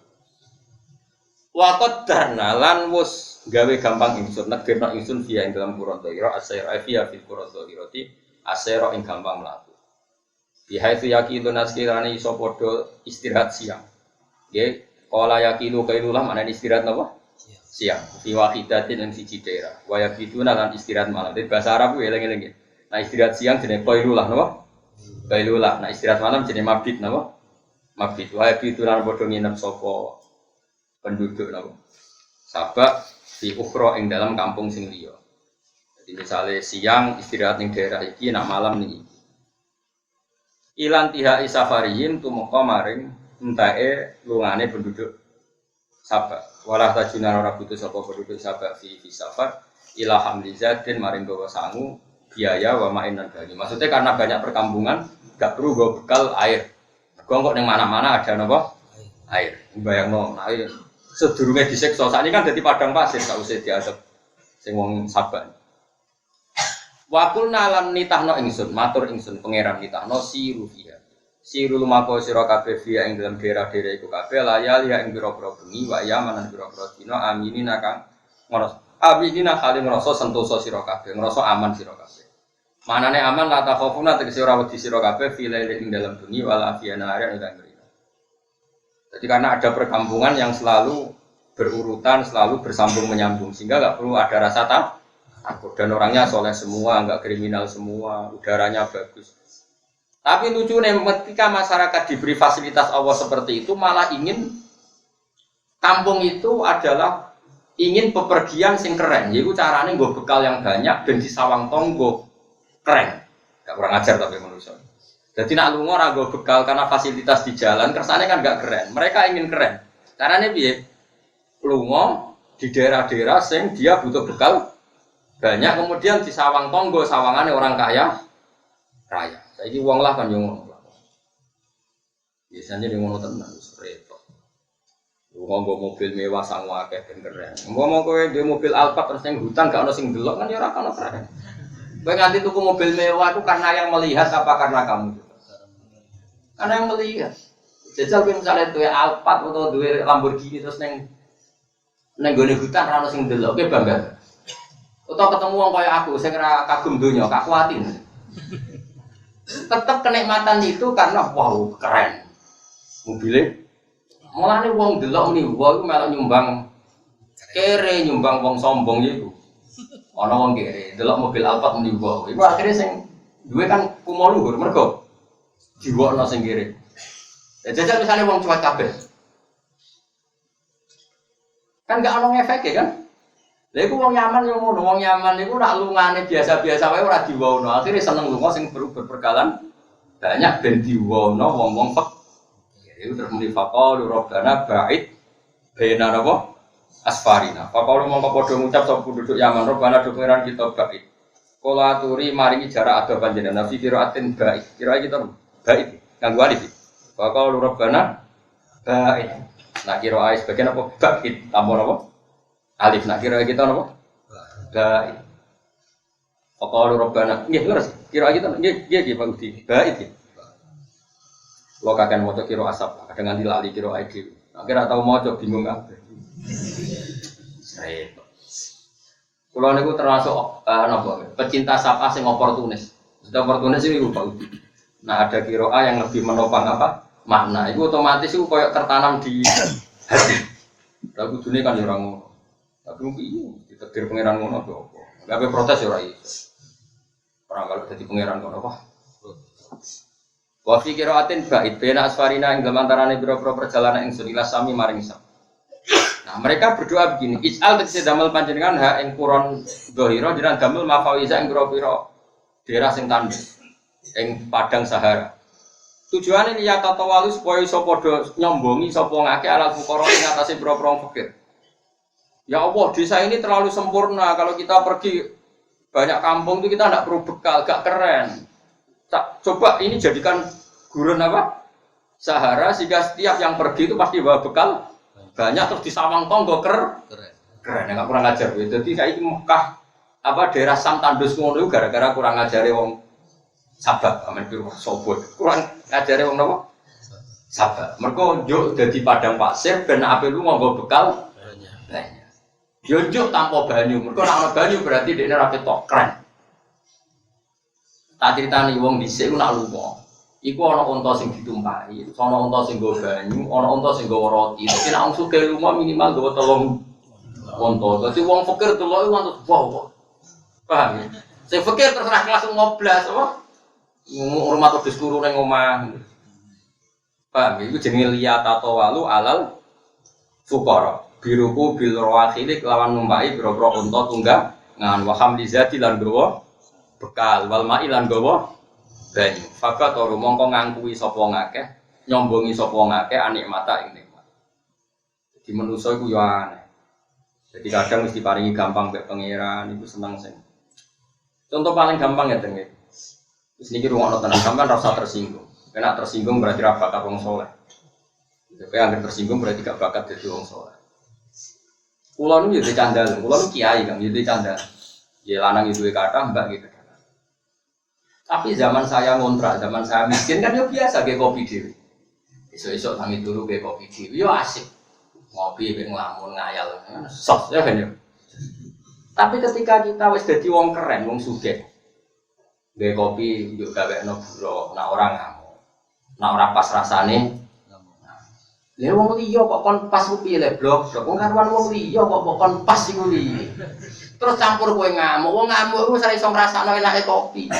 Wakot darna lan wus gawe gampang ingsun negirna ingsun via ing dalam Quran Toiro asyira via fil Quran Toiroti asyira ing gampang mlaku. Bihaitsu yaqilu naskirane iso padha istirahat siang. Nggih, qala yaqilu kailulah maknane istirahat napa? Siang. Fi wahidatin ing siji daerah. Wa yaqiduna lan istirahat malam. Dadi bahasa Arab ku eling-eling. Nah istirahat siang jenenge qailulah napa? Qailulah. Nah istirahat malam jenenge mabit napa? Mabit. Wa yaqiduna padha nginep sapa penduduk napa sabak di ukhra ing dalam kampung sing liya. Jadi misalnya siang istirahat ning daerah iki nak malam ning iki. Ilan tihai safariyin tumeka maring entae lungane penduduk sabak. Walah tajuna ora butuh sapa penduduk sabak fi safar ila hamlizatin maring gawa sangu biaya wa mainan banyu. Maksudnya karena banyak perkampungan gak perlu gawa bekal air. Kok ning mana-mana ada napa? Air. Bayangno air sedurunge disiksa sakniki kan dadi padang pasir gak usah diadep sing wong sabar. Wa qulna lan nitahno ingsun matur ingsun pangeran nitahno siru fiha. Siru lumako sira kabeh fiha ing dalam daerah-daerah iku kabeh layal ya ing pira-pira bengi wa yamanan pira-pira dina aminina kang ngrasa aminina kali ngrasa sentosa sira kabeh ngrasa aman sira kabeh. Manane aman la takhofuna tegese ora wedi sira kabeh fiha ing dalam bengi wala afiyana area ing jadi karena ada perkampungan yang selalu berurutan, selalu bersambung menyambung sehingga nggak perlu ada rasa takut dan orangnya soleh semua, nggak kriminal semua, udaranya bagus. Tapi lucunya ketika masyarakat diberi fasilitas Allah seperti itu malah ingin kampung itu adalah ingin pepergian sing keren. Jadi caranya gue bekal yang banyak dan di sawang tonggo keren. Gak kurang ajar tapi menurut saya. Jadi nak lunga ora nggo bekal karena fasilitas di jalan, kersane kan enggak keren. Mereka ingin keren. Carane piye? Lunga di daerah-daerah sing dia butuh bekal banyak kemudian di sawang tonggo, sawangane orang kaya raya. Saiki wong lah kan yo ngono. Biasanya dia ngono tenan wis repot. Ngomong mobil mewah sang akeh ben keren. Ngomong kowe duwe mobil Alphard terus ning hutan gak ono sing delok kan ya ora ono keren. Kowe nganti tuku mobil mewah itu karena yang melihat apa karena kamu? Karena yang melihat. Jajal kowe misalnya duwe Alphard atau duwe Lamborghini terus ning gone hutan ora ono sing delok, kowe bangga. Utawa ketemu wong kaya aku sing ora kagum donya, gak kuatin. Tetap kenikmatan itu karena wow keren mobilnya. Mulane wong delok muni wow iku melok nyumbang kere, nyumbang wong sombong iku. Ana wong kere delok mobil Alphard muni wow. Iku akhire sing duwe kan kumo luhur mergo diwokno sing kere. Ya jajal misale wong cuek kabeh. Kan gak ono efeke kan? Lha iku wong nyaman yo ngono, wong nyaman iku nak lungane biasa-biasa wae ora diwono. Akhire seneng lunga sing berperkalan banyak ben diwono wong-wong pek. Iku terus muni faqalu rabbana ba'id baina napa asfarina. Faqalu mongko padha ngucap sapa penduduk Yaman rabbana do pengiran kita ba'id. Kala aturi maringi jarak ado panjenengan fi qiraatin ba'id. Kira kita ba'id kanggo alif. Faqalu rabbana ba'id. Nah kira ae sebagian apa ba'id tambah napa? Alif nak kira kita napa? Ba'id. Faqalu rabbana. Nggih leres. Kira kita nggih Pak Udi. Ba'id nggih. Lo kakek maca kira asap, kadang nganti lali kira ID. Akhirnya tau maca bingung kabeh. Repot. Kulo niku termasuk napa? Pecinta sapa sing oportunis. Sudah oportunis iki Pak Udi. Nah ada kira yang lebih menopang apa? Makna. Itu otomatis itu koyo tertanam di hati. Lah kudune kan ora ngono. Tapi mungkin ditakdir pangeran ngono apa? Enggak ada protes ya ora iso. Orang kalau dadi pangeran ngono apa? Wa fi qiraatin ba'id baina asfarina ing antarané pira-pira perjalanan ingsun ila sami maring sam. Nah, mereka berdoa begini, ij'al tegese damel panjenengan ha ing kuron dhahira jenengan damel mafawiza ing pira-pira daerah sing tandus ing padang Sahara. Tujuane niat tatawalu supaya iso padha nyombongi sapa ngake alal fuqara ing atase pira-pira fakir. Ya Allah, desa ini terlalu sempurna. Kalau kita pergi banyak kampung itu kita tidak perlu bekal, gak keren. Coba ini jadikan gurun apa? Sahara sehingga setiap yang pergi itu pasti bawa bekal banyak terus disawang tonggo keren. Enggak kurang ajar. Jadi kayak ini Mekah apa daerah Sam tandus ngono itu gara-gara kurang ngajari wong sabar, amen piro sobot. Kurang ngajari wong napa? Sabar. Mergo yo dadi padang pasir ben ape lu nggo bekal banyak. Yo njuk tanpa banyu. Mergo nek ana banyu berarti dekne ra ketok keren. Tak critani wong dhisik ku nak lunga. Iku ana unta sing ditumpahi, ana unta sing nggo banyu, ana unta sing nggo roti. Dadi nek wong sugih lunga minimal nggo telung unta. Dadi wong fakir deloke wonten wow. Paham ya? Sing fakir terserah kelas ngoblas apa? Rumah wedhus turu ning omah. Paham ya? Iku jenenge liya tatawalu alal fuqara. Biruku bil rawakhili lawan numpai boro-boro unta tunggangan wa hamlizati lan gawa bekal wal ma'ilan gawa banyu. Fakat ora mongko ngangkuwi sapa ngakeh, nyombongi sapa ngakeh anikmata ing nikmat. Jadi manusa iku yo aneh. Jadi kadang mesti paringi gampang mek pangeran iku seneng sing. Contoh paling gampang ya tenge. Wis niki rungokno tenan sampean rasa tersinggung. Kena tersinggung berarti ra bakat wong saleh. Nek anggere tersinggung berarti gak bakat dadi wong saleh. Kula nu yo dicandal, kula nu kiai kan yo dicandal. Ya lanang itu kata mbak gitu. Tapi zaman saya ngontrak, zaman saya miskin kan ya biasa kayak kopi dhewe. Esuk-esuk tangi turu kayak kopi dhewe yo asik. Ngopi ben nglamun ngayal. Sos ya kan ya. Tapi ketika kita wis dadi wong keren, wong sugih. Gawe kopi yo gawekno buro, nek ora ngamuk. Nek ora pas rasane lha wong liya kok kon pas ku piye le blok, wong karuan wong liya kok kon pas iku li. Terus campur kowe ngamuk, wong ngamuk iku ora iso ngrasakno enake kopi.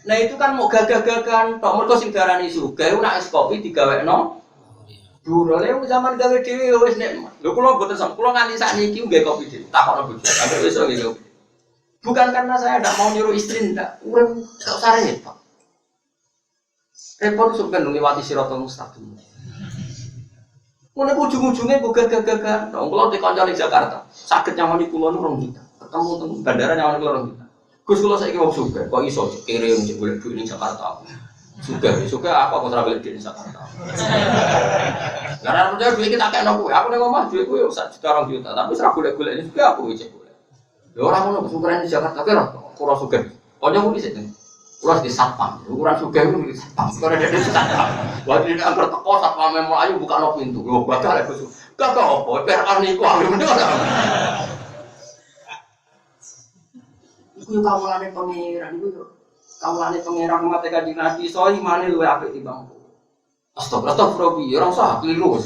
Nah itu kan mau gagah-gagahan tok mergo sing darani sugih nek es kopi digawekno buro le zaman gawe dhewe wis nek lho kula mboten sak kula nganti sakniki nggih kopi dhewe takokno bojo sampe iso nggih kopi. Bukan karena saya tidak mau nyuruh istri ndak, urip kok sareng Pak. Repot sampeyan ngliwati siratal mustaqim. Ngono ujung-ujunge kok gagah-gagahan tok kula di kanca ning Jakarta saged nyamani kula nu 2 juta. Ketemu teng bandara nyamani kula 2 juta. Gus kula saiki wong sugih, kok iso kirim cek golek duit ning Jakarta. Sugih aku ora golek duit ning Jakarta. Karena percaya duit kita akeh nang kowe. Aku ning omah duitku yo 1 juta 2 juta, tapi ora golek-golek ini sugih aku cek golek. Lho ora ngono ukuran di Jakarta kira ora sugih. Kancaku dhisik. Kula di satpam, ukuran sugih ku di satpam. Ora ada satpam. Waktu ini angker teko satpam melayu bukano pintu. Lho bakal aku. Kakak opo? PR niku aku mending ora. Iku yo kawulane pangeran iku yo. Kawulane pangeran mate Kanjeng Nabi iso imane luwe apik timbang. Astagfirullah, ora usah keliru.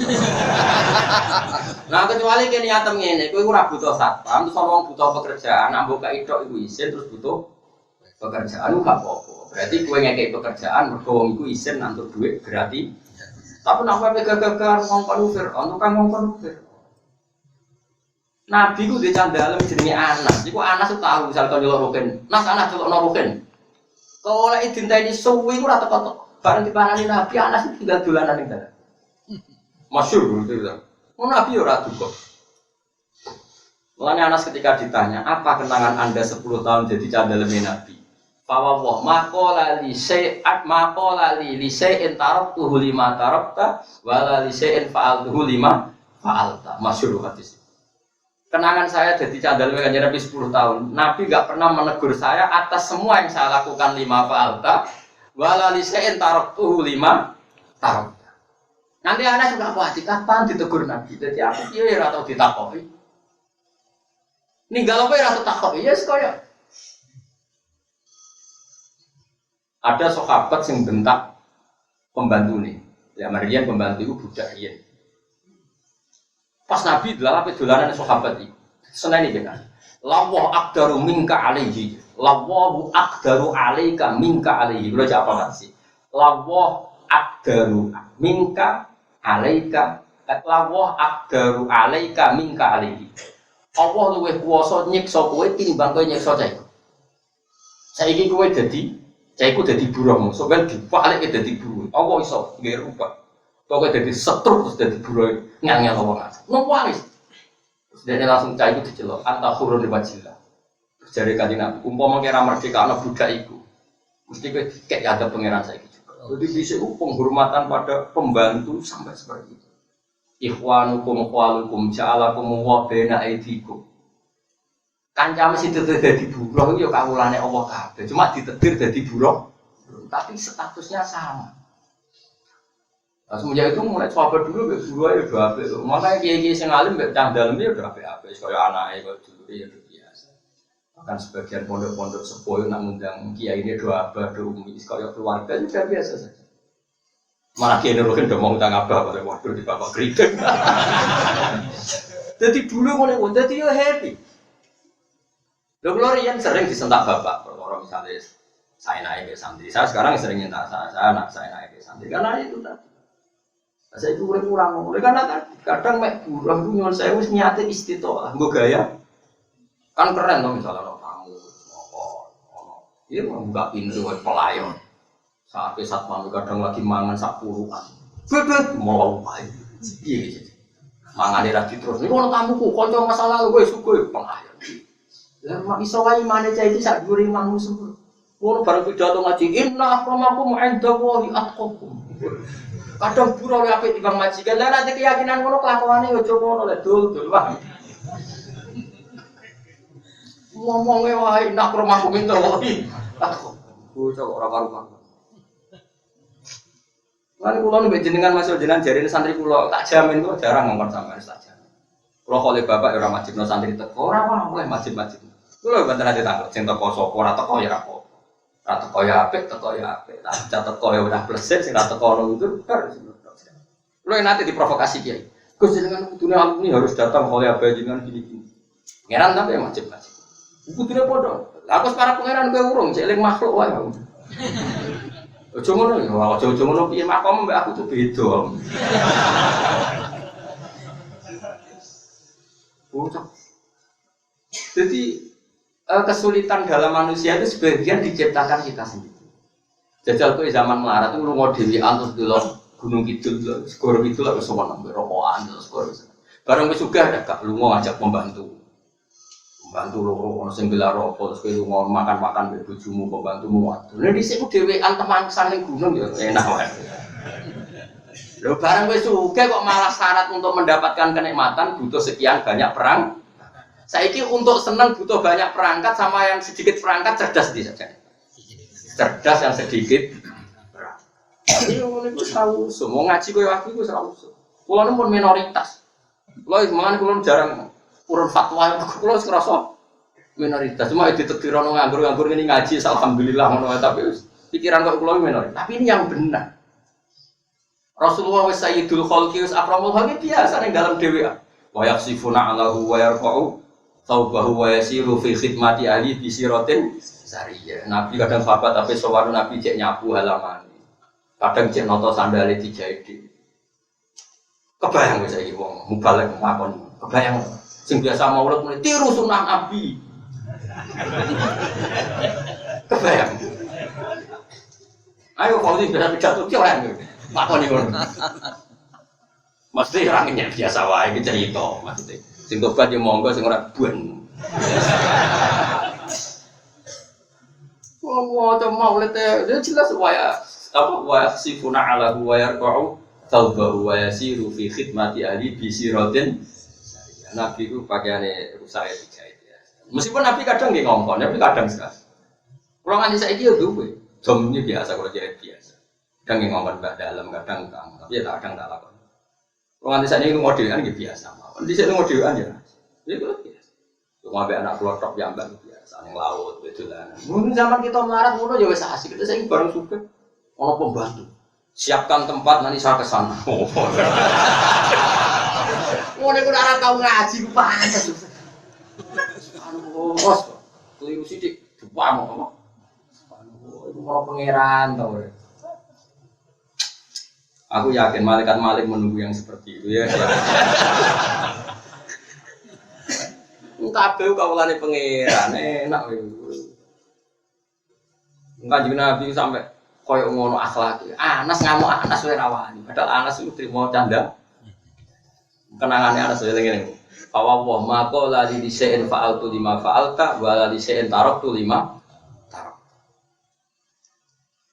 Nah kecuali kene niatem ngene, kowe ora butuh satpam, terus wong butuh pekerjaan, ambok gak idok iku isin terus butuh pekerjaan gak apa-apa. Berarti kowe ngekek pekerjaan mergo wong iku isin nantuk duit gratis. Tapi nek kowe gagah-gagah ngongkon Fir'aun, tukang ngongkon Fir'aun. Nabi ku dhe candhalem jenenge Anas. Iku Anas ku tahu misal kok nyelok rugen. Nas Anas celokno rugen. Kok lek dinteni suwi ku ora teko-teko. Bareng dipanani Nabi Anas itu tinggal dolanan ning dalan. Masyhur gitu ya. Mun Nabi ora duka. Mulane Anas ketika ditanya, "Apa kenangan Anda 10 tahun jadi candhalem Nabi?" Fawwah maqala li syai'at maqala li syai'in taraktuhu lima tarakta wala li syai'in fa'altuhu lima fa'alta. Masyhur hadis. Kenangan saya jadi candhalem Kanjeng Nabi 10 tahun. Nabi enggak pernah menegur saya atas semua yang saya lakukan lima fa'alta wala li syai'in taraktuhu lima tarakta. Nanti anak juga kuat kapan ditegur Nabi. Jadi aku piye ora tau ditakoki. Ninggal apa ora tau takoki. Yes koyo ada sahabat yang bentak pembantu nih, ya Maryam pembantu itu budak riyen. Pas Nabi dalam dolanan sahabat itu, seneng iki kan. Lawah aqdaru minka alaihi, lawahu aqdaru alaika minka alaihi. Kulo jak apa sih? Lawah aqdaru minka alaika, lawah aqdaru alaika minka alaihi. Allah luwih kuwasa nyiksa kowe tinimbang kowe nyiksa cah iku. Saiki kowe dadi caiku jadi buruh, soalnya dibalik jadi buruh. Apa iso nggak rubah? Pokoknya jadi setruk terus jadi buruh ngangel orang asal. Nungguanis. Dan langsung caiku dicelok. Anta khurun di wajilah. Jadi Kanjeng Nabi, umpama kira merdeka anak budak itu, mesti kayak ada pangeran saya juga. Jadi bisa penghormatan pada pembantu sampai seperti itu. Ikhwanukum khwalukum ja'alakum wa baina aidikum. Kancam situ dadi buruh yo kawulane Allah kabeh. Cuma ditetir dadi buruh, tapi statusnya sama. Nah, semenjak itu mulai sahabat dulu mbek buruh ya udah apik lho. Makane kiai-kiai sing alim mbek candhalem ya udah apik-apik kaya anake kaya dulu ya udah biasa. Bahkan sebagian pondok-pondok sepuh nak ngundang kiai ini doa abah do umi kaya keluarga juga biasa saja. Malah kiai Nuruhin udah mau ngundang abah pada waktu di bapak kritik. Jadi dulu mulai dadi yo happy. Lho yang sering disentak bapak, kalau misalnya saya naik ke santri, saya sekarang sering minta saya naik ke santri karena itu tadi. Saya itu kurang, karena kadang mek buruh itu nyuwun saya wis nyate istitoah, nggo gaya. Kan keren loh misalnya ono tamu, ini membuka pintu buat pelayan. Sampai satpam kadang lagi mangan sak puruan, bebek mau apa? Iya, mangan dirati terus. Ini ono tamuku, konco masalah gue suka pelayan. Lah mak iso wae mane cah iki sak dhuwure imammu semua. Ngono bareng pidato ngaji inna akramakum 'indallahi atqakum. Kadang buruh luwih apik timbang majikan. Lah nek keyakinan ngono kelakuane yo aja ngono lek dul wae. Ngomongnya wae nak akramakum 'indallahi atqakum. Bocah kok ora karu-karu. Lan kula nek jenengan masuk jenengan jarine santri kula tak jamin kok jarang ngomong sampean tak jamin. Kula kok le bapak ora majibno santri teko ora oleh majib-majib. Kulo banten ate takut sing teko sapa ora teko ya apa. Ora teko ya apik, teko ya apik. Tak teko ya udah pleset sing ora teko ono itu bar. Kulo nanti diprovokasi kiai. Gus jenengan kudune alumni harus datang oleh abah jenengan gini-gini. Pangeran tapi wajib-wajib. Kudune padha. Lah aku para pangeran kowe urung cek eling makhluk wae. Ojo ngono ya, ojo ngono piye makom mbek aku tuh beda. Bocah. Jadi kesulitan dalam manusia itu sebagian diciptakan kita sendiri. Jajal tuh zaman melarat itu lu mau dewian terus dulu gunung kidul, skor itu lah bersama nambah rokokan terus skor. Barang besuga ada kak lu mau ngajak pembantu bantu loro ono sing gelar apa terus kowe lunga makan-makan mbek bojomu kok bantumu waduh. Lha dhisik ku dhewean teman ning gunung ya enak wae. Lho barang kowe sugih kok malah syarat untuk mendapatkan kenikmatan butuh sekian banyak perang. Saiki untuk seneng butuh banyak perangkat sama yang sedikit perangkat cerdas di saja. Cerdas yang sedikit perang. Iya ngono iku sawu semua ngaji koyo aku iku sawu. Kulo pun minoritas. Kulo mangan kulo jarang urun fatwa kulo wis ngrasa minoritas. Cuma ditekdir ono nganggur-nganggur ngene ngaji alhamdulillah ngono tapi pikiran kok kulo minoritas. Tapi ini yang benar. Rasulullah wa sayyidul khalqi wis akramul khalqi biasa ning dalam dhewe. Wa yaksifuna alahu wa yarfa'u thawbahu wa yasiru fi khidmati ahli bi siratin sariyah. Nabi kadang sahabat tapi sowan Nabi cek nyapu halaman. Kadang cek noto sandale dijahit. Kebayang wis iki wong mubalek ngakon. Kebayang sing biasa maulid muni tiru sunah Nabi. Kebayang. Ayo kalau ini biasa pidato ki ora ngene. Makoni ngono. Mesti orangnya biasa wae iki cerita maksudnya. Sing tobat yo monggo sing ora buan. Wong maulid ya jelas wae apa wa sifuna ala wa yarqa'u taubahu wa yasiru fi khidmati ahli bi siratin. Nabi itu pakaiane rusak dijahit ya. Meskipun Nabi kadang nggih ngongkon, tapi kadang sekali. Kalau nganti saiki yo duwe. Jom ini biasa kalau jahit biasa. Kadang nggih ngongkon mbak dalam, kadang kang, tapi ya kadang tak lakon. Kalau nganti saiki modelan nggih biasa mawon. Di sini modelan ya. Ya kuwi biasa. Cuma ambek anak kula tok ya mbak biasa ning laut wedolanan. Mun zaman kita melarat ngono ya wis asik. Kita saiki bareng suka ono pembantu. Siapkan tempat nanti saya ke sana. Ngono iku ora tau ngaji ku pantes. Anu bos, keliru sithik, dipamuk apa? Anu iku mau pangeran to. Aku yakin malaikat Malik menunggu yang seperti itu ya. Kabeh kawulane pangeran enak kowe. Kanjeng Nabi sampai koyo ngono akhlak. Anas ngamuk Anas wae rawani. Padahal Anas itu trimo canda. Kenangannya Anas wae ngene. Fawwah maqo la di disein fa'altu lima fa'alta wa la disein taraktu lima tarak.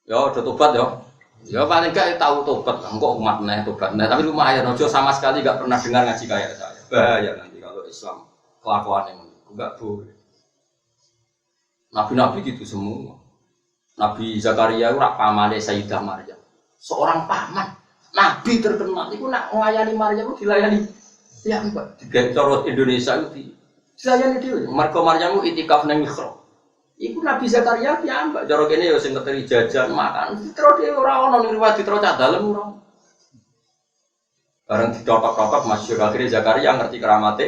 Yo do tobat yo. Ya paling gak tahu tobat, engko umat neh tobat neh, tapi lumayan aja sama sekali gak pernah dengar ngaji kayak saya. Bahaya nanti kalau Islam kelakuannya enggak boleh. Nabi-nabi gitu semua. Nabi Zakaria itu rak pamane Sayyidah Maryam. Seorang paman, nabi terkenal itu nak melayani Maryam itu dilayani. Ya Mbak, di cara Indonesia itu dilayani dia. Marko Maryam itu itikaf nang mihrab. Iku Nabi Zakaria ya Mbak, cara kene ya sing ngeteri jajan makan. Terus dhewe ora ono riwayat diterus cah dalem ora. Bareng ditotok-totok masyhur akhire Zakaria ngerti keramate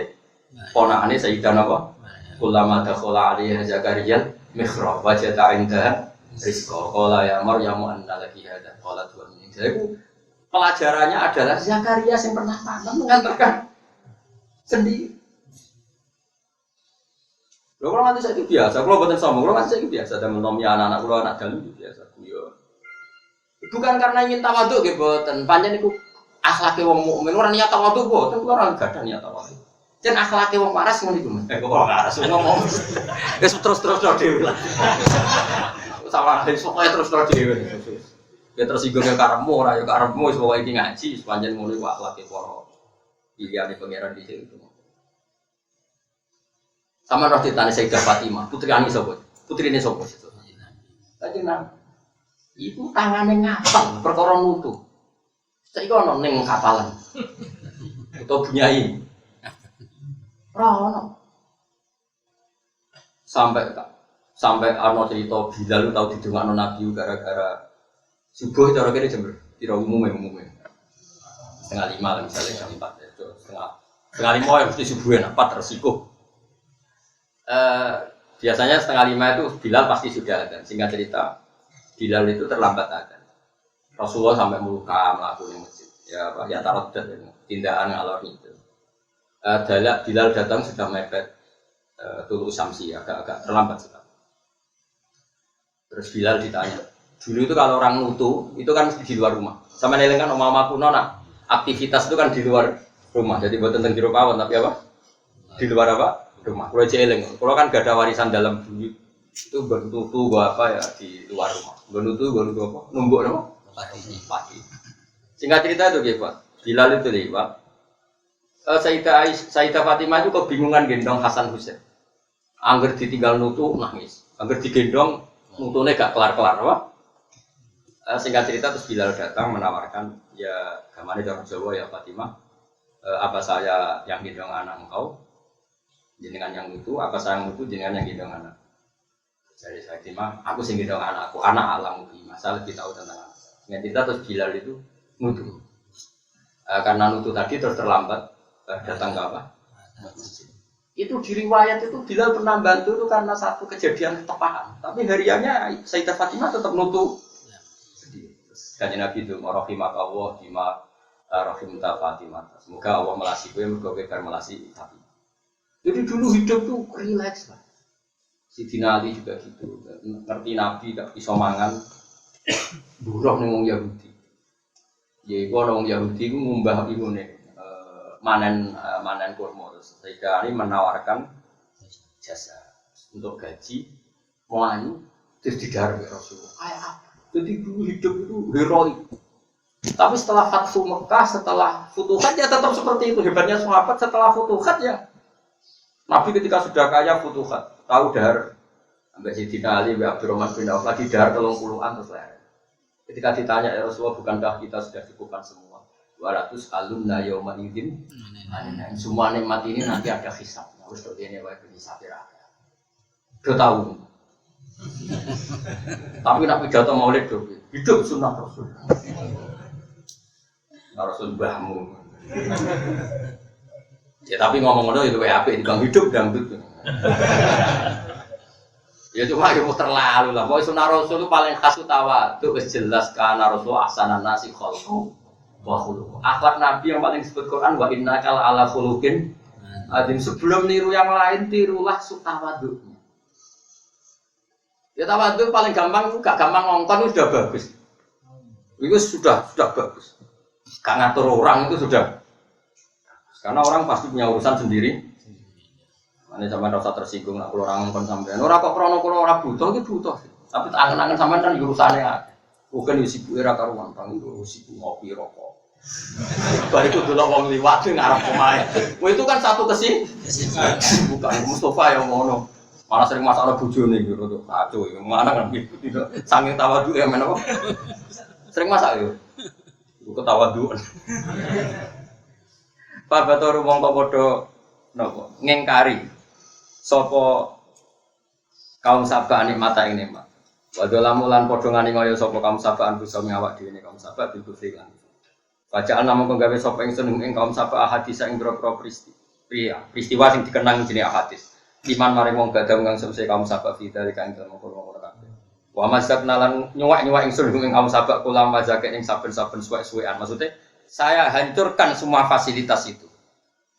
ponakane Sayyidah napa? Ulama dakhala alaihi Zakaria mihrab wajata indaha rizqa qala ya Maryam anna laki hadza qalat wa min. Jadi pelajarannya adalah Zakaria yang pernah panen mengantarkan sendiri. Kalau nanti saya itu biasa, kalau buatan sombong, kalau nanti saya itu biasa. Dan menomia anak-anak, kalau anak dalam itu biasa. Bukan karena ingin tawaduk, gitu. Buatan panjang itu akhlaknya wong mukmin. Orang niat tawaduk, buatan orang gak ada niat tawaduk. Dan akhlaknya wong waras ngono iku. Kok waras ngomong. Wis terus-terus dhewe lah. Sama pokoke terus-terus dhewe. Ya terus singgung karepmu ora ya karepmu wis pokoke iki ngaji sepanjang ngono iku akhlake para pilihane pangeran di situ. Sama roh ditane Sayyidah Fatimah, putri ani sapa? Putrine sapa? Kanjeng Nabi. Iku tangane ngapal perkara nutu. Saiki ono ning kapalan. Utawa bunyai. Ora ono. Sampai ana cerita Bilal tau didongakno Nabi gara-gara subuh cara kene jam pira umume. Setengah 5 lah misalnya jam 4 ya. Setengah 5 ya mesti subuh ya 4 resiko. Biasanya setengah 5 itu Bilal pasti sudah ada. Singkat cerita Bilal itu terlambat ada. Rasulullah sampai meluka melakukan masjid. Ya taruh tindakan ngalor itu. Bilal datang sudah mepet tulu samsi agak terlambat sekali. Terus Bilal ditanya. Dulu itu kalau orang nutu itu kan mesti di luar rumah. Sama neleng kan omah kuno nak aktivitas itu kan di luar rumah. Jadi buat tentang jero pawon tapi apa? Di luar apa? rumah. Kalau jeeling, kalau kan gak ada warisan dalam bumi itu bertutu gua apa ya di luar rumah. Bertutu apa? Numbuk apa? Pagi. Singkat cerita itu gitu Pak. Bilal itu nih Pak. Sayyidah Fatimah itu kebingungan gendong Hasan Husain. Angger ditinggal nutu nangis. Angger digendong nutune gak kelar-kelar Pak. Singkat cerita terus Bilal datang menawarkan ya gamane orang Jawa ya Fatimah. Apa saya yang gendong anak engkau? Jenengan yang itu, apa saya yang itu jenengan yang gendong anak? Jadi saya Fatimah, aku sing gendong anakku, anak alam masa lebih tahu tentang anak. Singkat cerita terus Bilal itu nutu. Karena nutu tadi terus terlambat datang ke apa? Masjid. Itu di riwayat itu Bilal pernah bantu itu karena satu kejadian ketepahan. Tapi hariannya Sayyidah Fatimah tetap nutu. Kanjeng Nabi itu rahimakallah bima rahimta Fatimah. Semoga Allah melasi kowe mergo kowe melasi tapi. Jadi dulu hidup tuh rileks lah. Sidina Ali juga gitu. Ngerti Nabi gak bisa mangan buruh ning wong Yahudi. Ya iku ana wong Yahudi ku ngumbah ibune manen kurma terus. Sehingga ini menawarkan jasa untuk gaji muani terus digarap Rasulullah. Kayak apa? Jadi dulu hidup itu heroik. Tapi setelah Fathu Mekah, setelah Futuhat ya tetap seperti itu. Hebatnya sahabat setelah Futuhat ya. Nabi ketika sudah kaya Futuhat, tahu dahar. Sampai Sayyidina Ali, Abdurrahman bin Auf lagi dahar 30-an terus lahir. Ketika ditanya ya Rasulullah, bukankah kita sudah cukupkan semua? 200 alumna yauma idzin. Semua nikmat ini nanti ada hisab. Harus ini wae hisab ya. Udah tahu. Tapi nak pidato maulid hidup sunnah Rasul. Rasul mbahmu. Ya tapi ngomong-ngomong itu WAP di bang hidup dangdut. Ya cuma itu terlalu lah. Pokoknya sunnah Rasul itu paling khas utawa itu jelas karena Rasul ahsanan nasi khalqu wa khuluq. Akhlak Nabi yang paling disebut Quran wa innaka ala khuluqin adzim. Sebelum niru yang lain tirulah tawadhu. Ya tawadhu paling gampang, gak gampang ngongkon itu sudah bagus. Itu sudah bagus. Gak ngatur orang itu sudah. Karena orang pasti punya urusan sendiri. Ini sampai rasa tersinggung nak kalau orang ngongkon sampean. Orang kok krono kalau orang butuh itu butuh. Tapi angen-angen sampean kan urusannya. Bukan sibuk era karuan, bang itu sibuk ngopi rokok. Bariku dulu wong liwat ngarep omahe. Wah itu kan satu bukan Mustafa yang ngono. Malah sering masalah bojone gitu tuh kacau ya. Mana kan gitu tidak saking tawadhu ya men apa. Sering masak yo. Iku tawadhu. Pak Batur wong kok padha napa ngengkari sapa kaum Sabah nikmata ini Pak. Wadolamu lan padha ngani kaya sapa kaum Sabah anfusa awak dhewe kaum Sabah bil kufri lan. Bacaan namung gawe sapa ingsun ing kaum Sabah hadis ing boro-boro peristiwa sing dikenang jenenge hadis. Iman maring wong gadah kang sesuk kaum Sabah fida kang dalem kono kabeh. Wa mazakna lan nyuwak-nyuwak ingsun ing kaum Sabah kula mazake ing saben-saben suwek-suwekan. Maksudnya saya hancurkan semua fasilitas itu.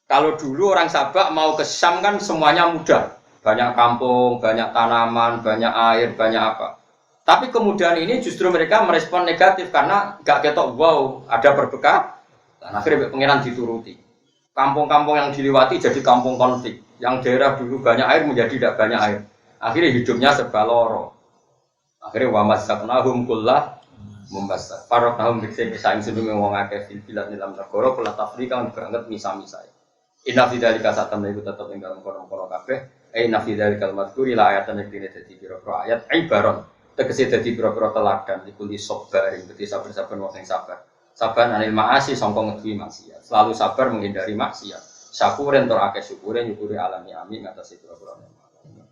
Kalau dulu orang Sabah mau ke Syam kan semuanya mudah. Banyak kampung, banyak tanaman, banyak air, banyak apa. Tapi kemudian ini justru mereka merespon negatif karena gak ketok wow ada berkah. Dan akhirnya pengiran dituruti. Kampung-kampung yang dilewati jadi kampung konflik. Yang daerah dulu banyak air menjadi tidak banyak air. Akhirnya hidupnya serba loro. Akhirnya wa masaknahum kullah membasak. Faroknahum dikse bisa ing sedunge wong akeh fil bilad dalam negara kula tafrika banget misa-misa. Inna fi dzalika satam iku tetep ing dalem kono-kono kabeh. Inna fi dzalikal madhkuri la ayatan iki dadi pira-pira ayat ibaron. Tegese dadi pira-pira teladan iku li sabar ing dadi sabar-sabar wong sing sabar. Sabar anil ma'asi sangka ngeduwi maksiat. Selalu sabar menghindari maksiat. Syakuren tur akeh syukure nyukuri alami amin ngatasi pira-pira